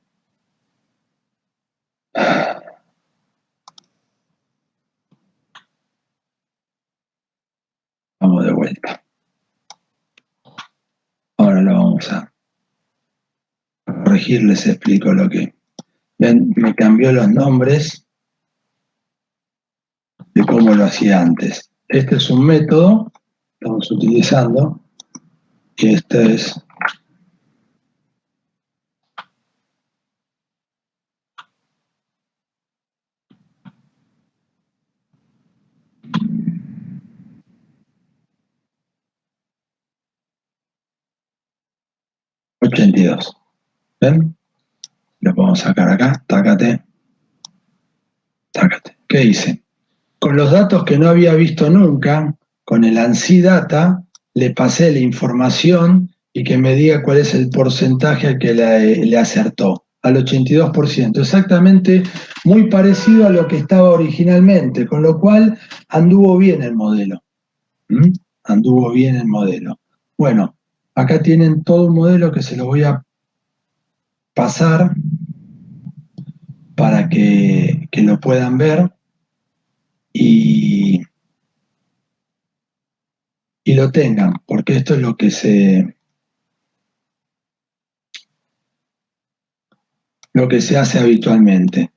Vamos de vuelta. Ahora lo vamos a corregir, les explico lo que... Ven, me cambió los nombres de cómo lo hacía antes. Este es un método que estamos utilizando y este es $82. ¿Ven? Lo podemos sacar acá, tácate. ¿Qué hice? Con los datos que no había visto nunca, con el ANSI Data, le pasé la información y que me diga cuál es el porcentaje al que le acertó, al 82%, exactamente muy parecido a lo que estaba originalmente, con lo cual anduvo bien el modelo. Anduvo bien el modelo. Bueno, acá tienen todo un modelo que se lo voy a pasar para que lo puedan ver y lo tengan, porque esto es lo que se hace habitualmente.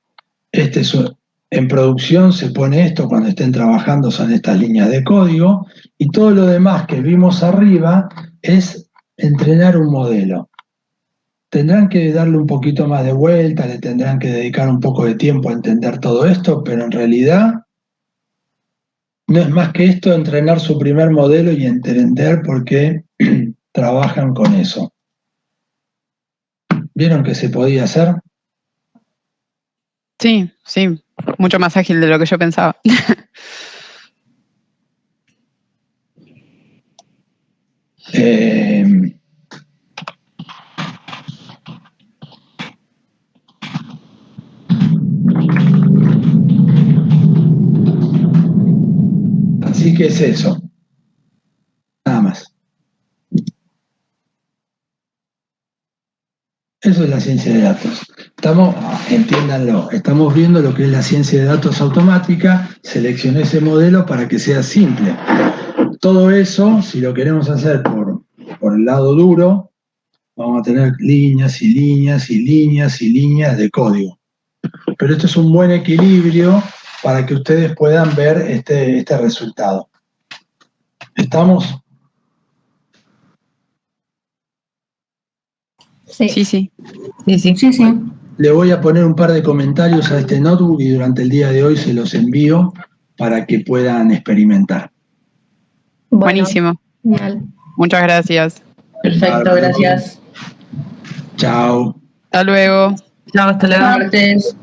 En producción se pone esto, cuando estén trabajando son estas líneas de código, y todo lo demás que vimos arriba es entrenar un modelo. Tendrán que darle un poquito más de vuelta, le tendrán que dedicar un poco de tiempo a entender todo esto, pero en realidad no es más que esto, entrenar su primer modelo y entender por qué trabajan con eso. ¿Vieron que se podía hacer? Sí, sí, mucho más ágil de lo que yo pensaba. Así que es eso. Nada más. Eso es la ciencia de datos. entiéndanlo, estamos viendo lo que es la ciencia de datos automática, seleccioné ese modelo para que sea simple. Todo eso, si lo queremos hacer por el lado duro, vamos a tener líneas y líneas y líneas y líneas de código. Pero esto es un buen equilibrio para que ustedes puedan ver este resultado. ¿Estamos? Sí. Sí, sí. Sí. Le voy a poner un par de comentarios a este notebook y durante el día de hoy se los envío para que puedan experimentar. Bueno, Buenísimo. genial. Muchas gracias. Perfecto, gracias. Chao. Hasta luego. Chao, hasta luego. Martes.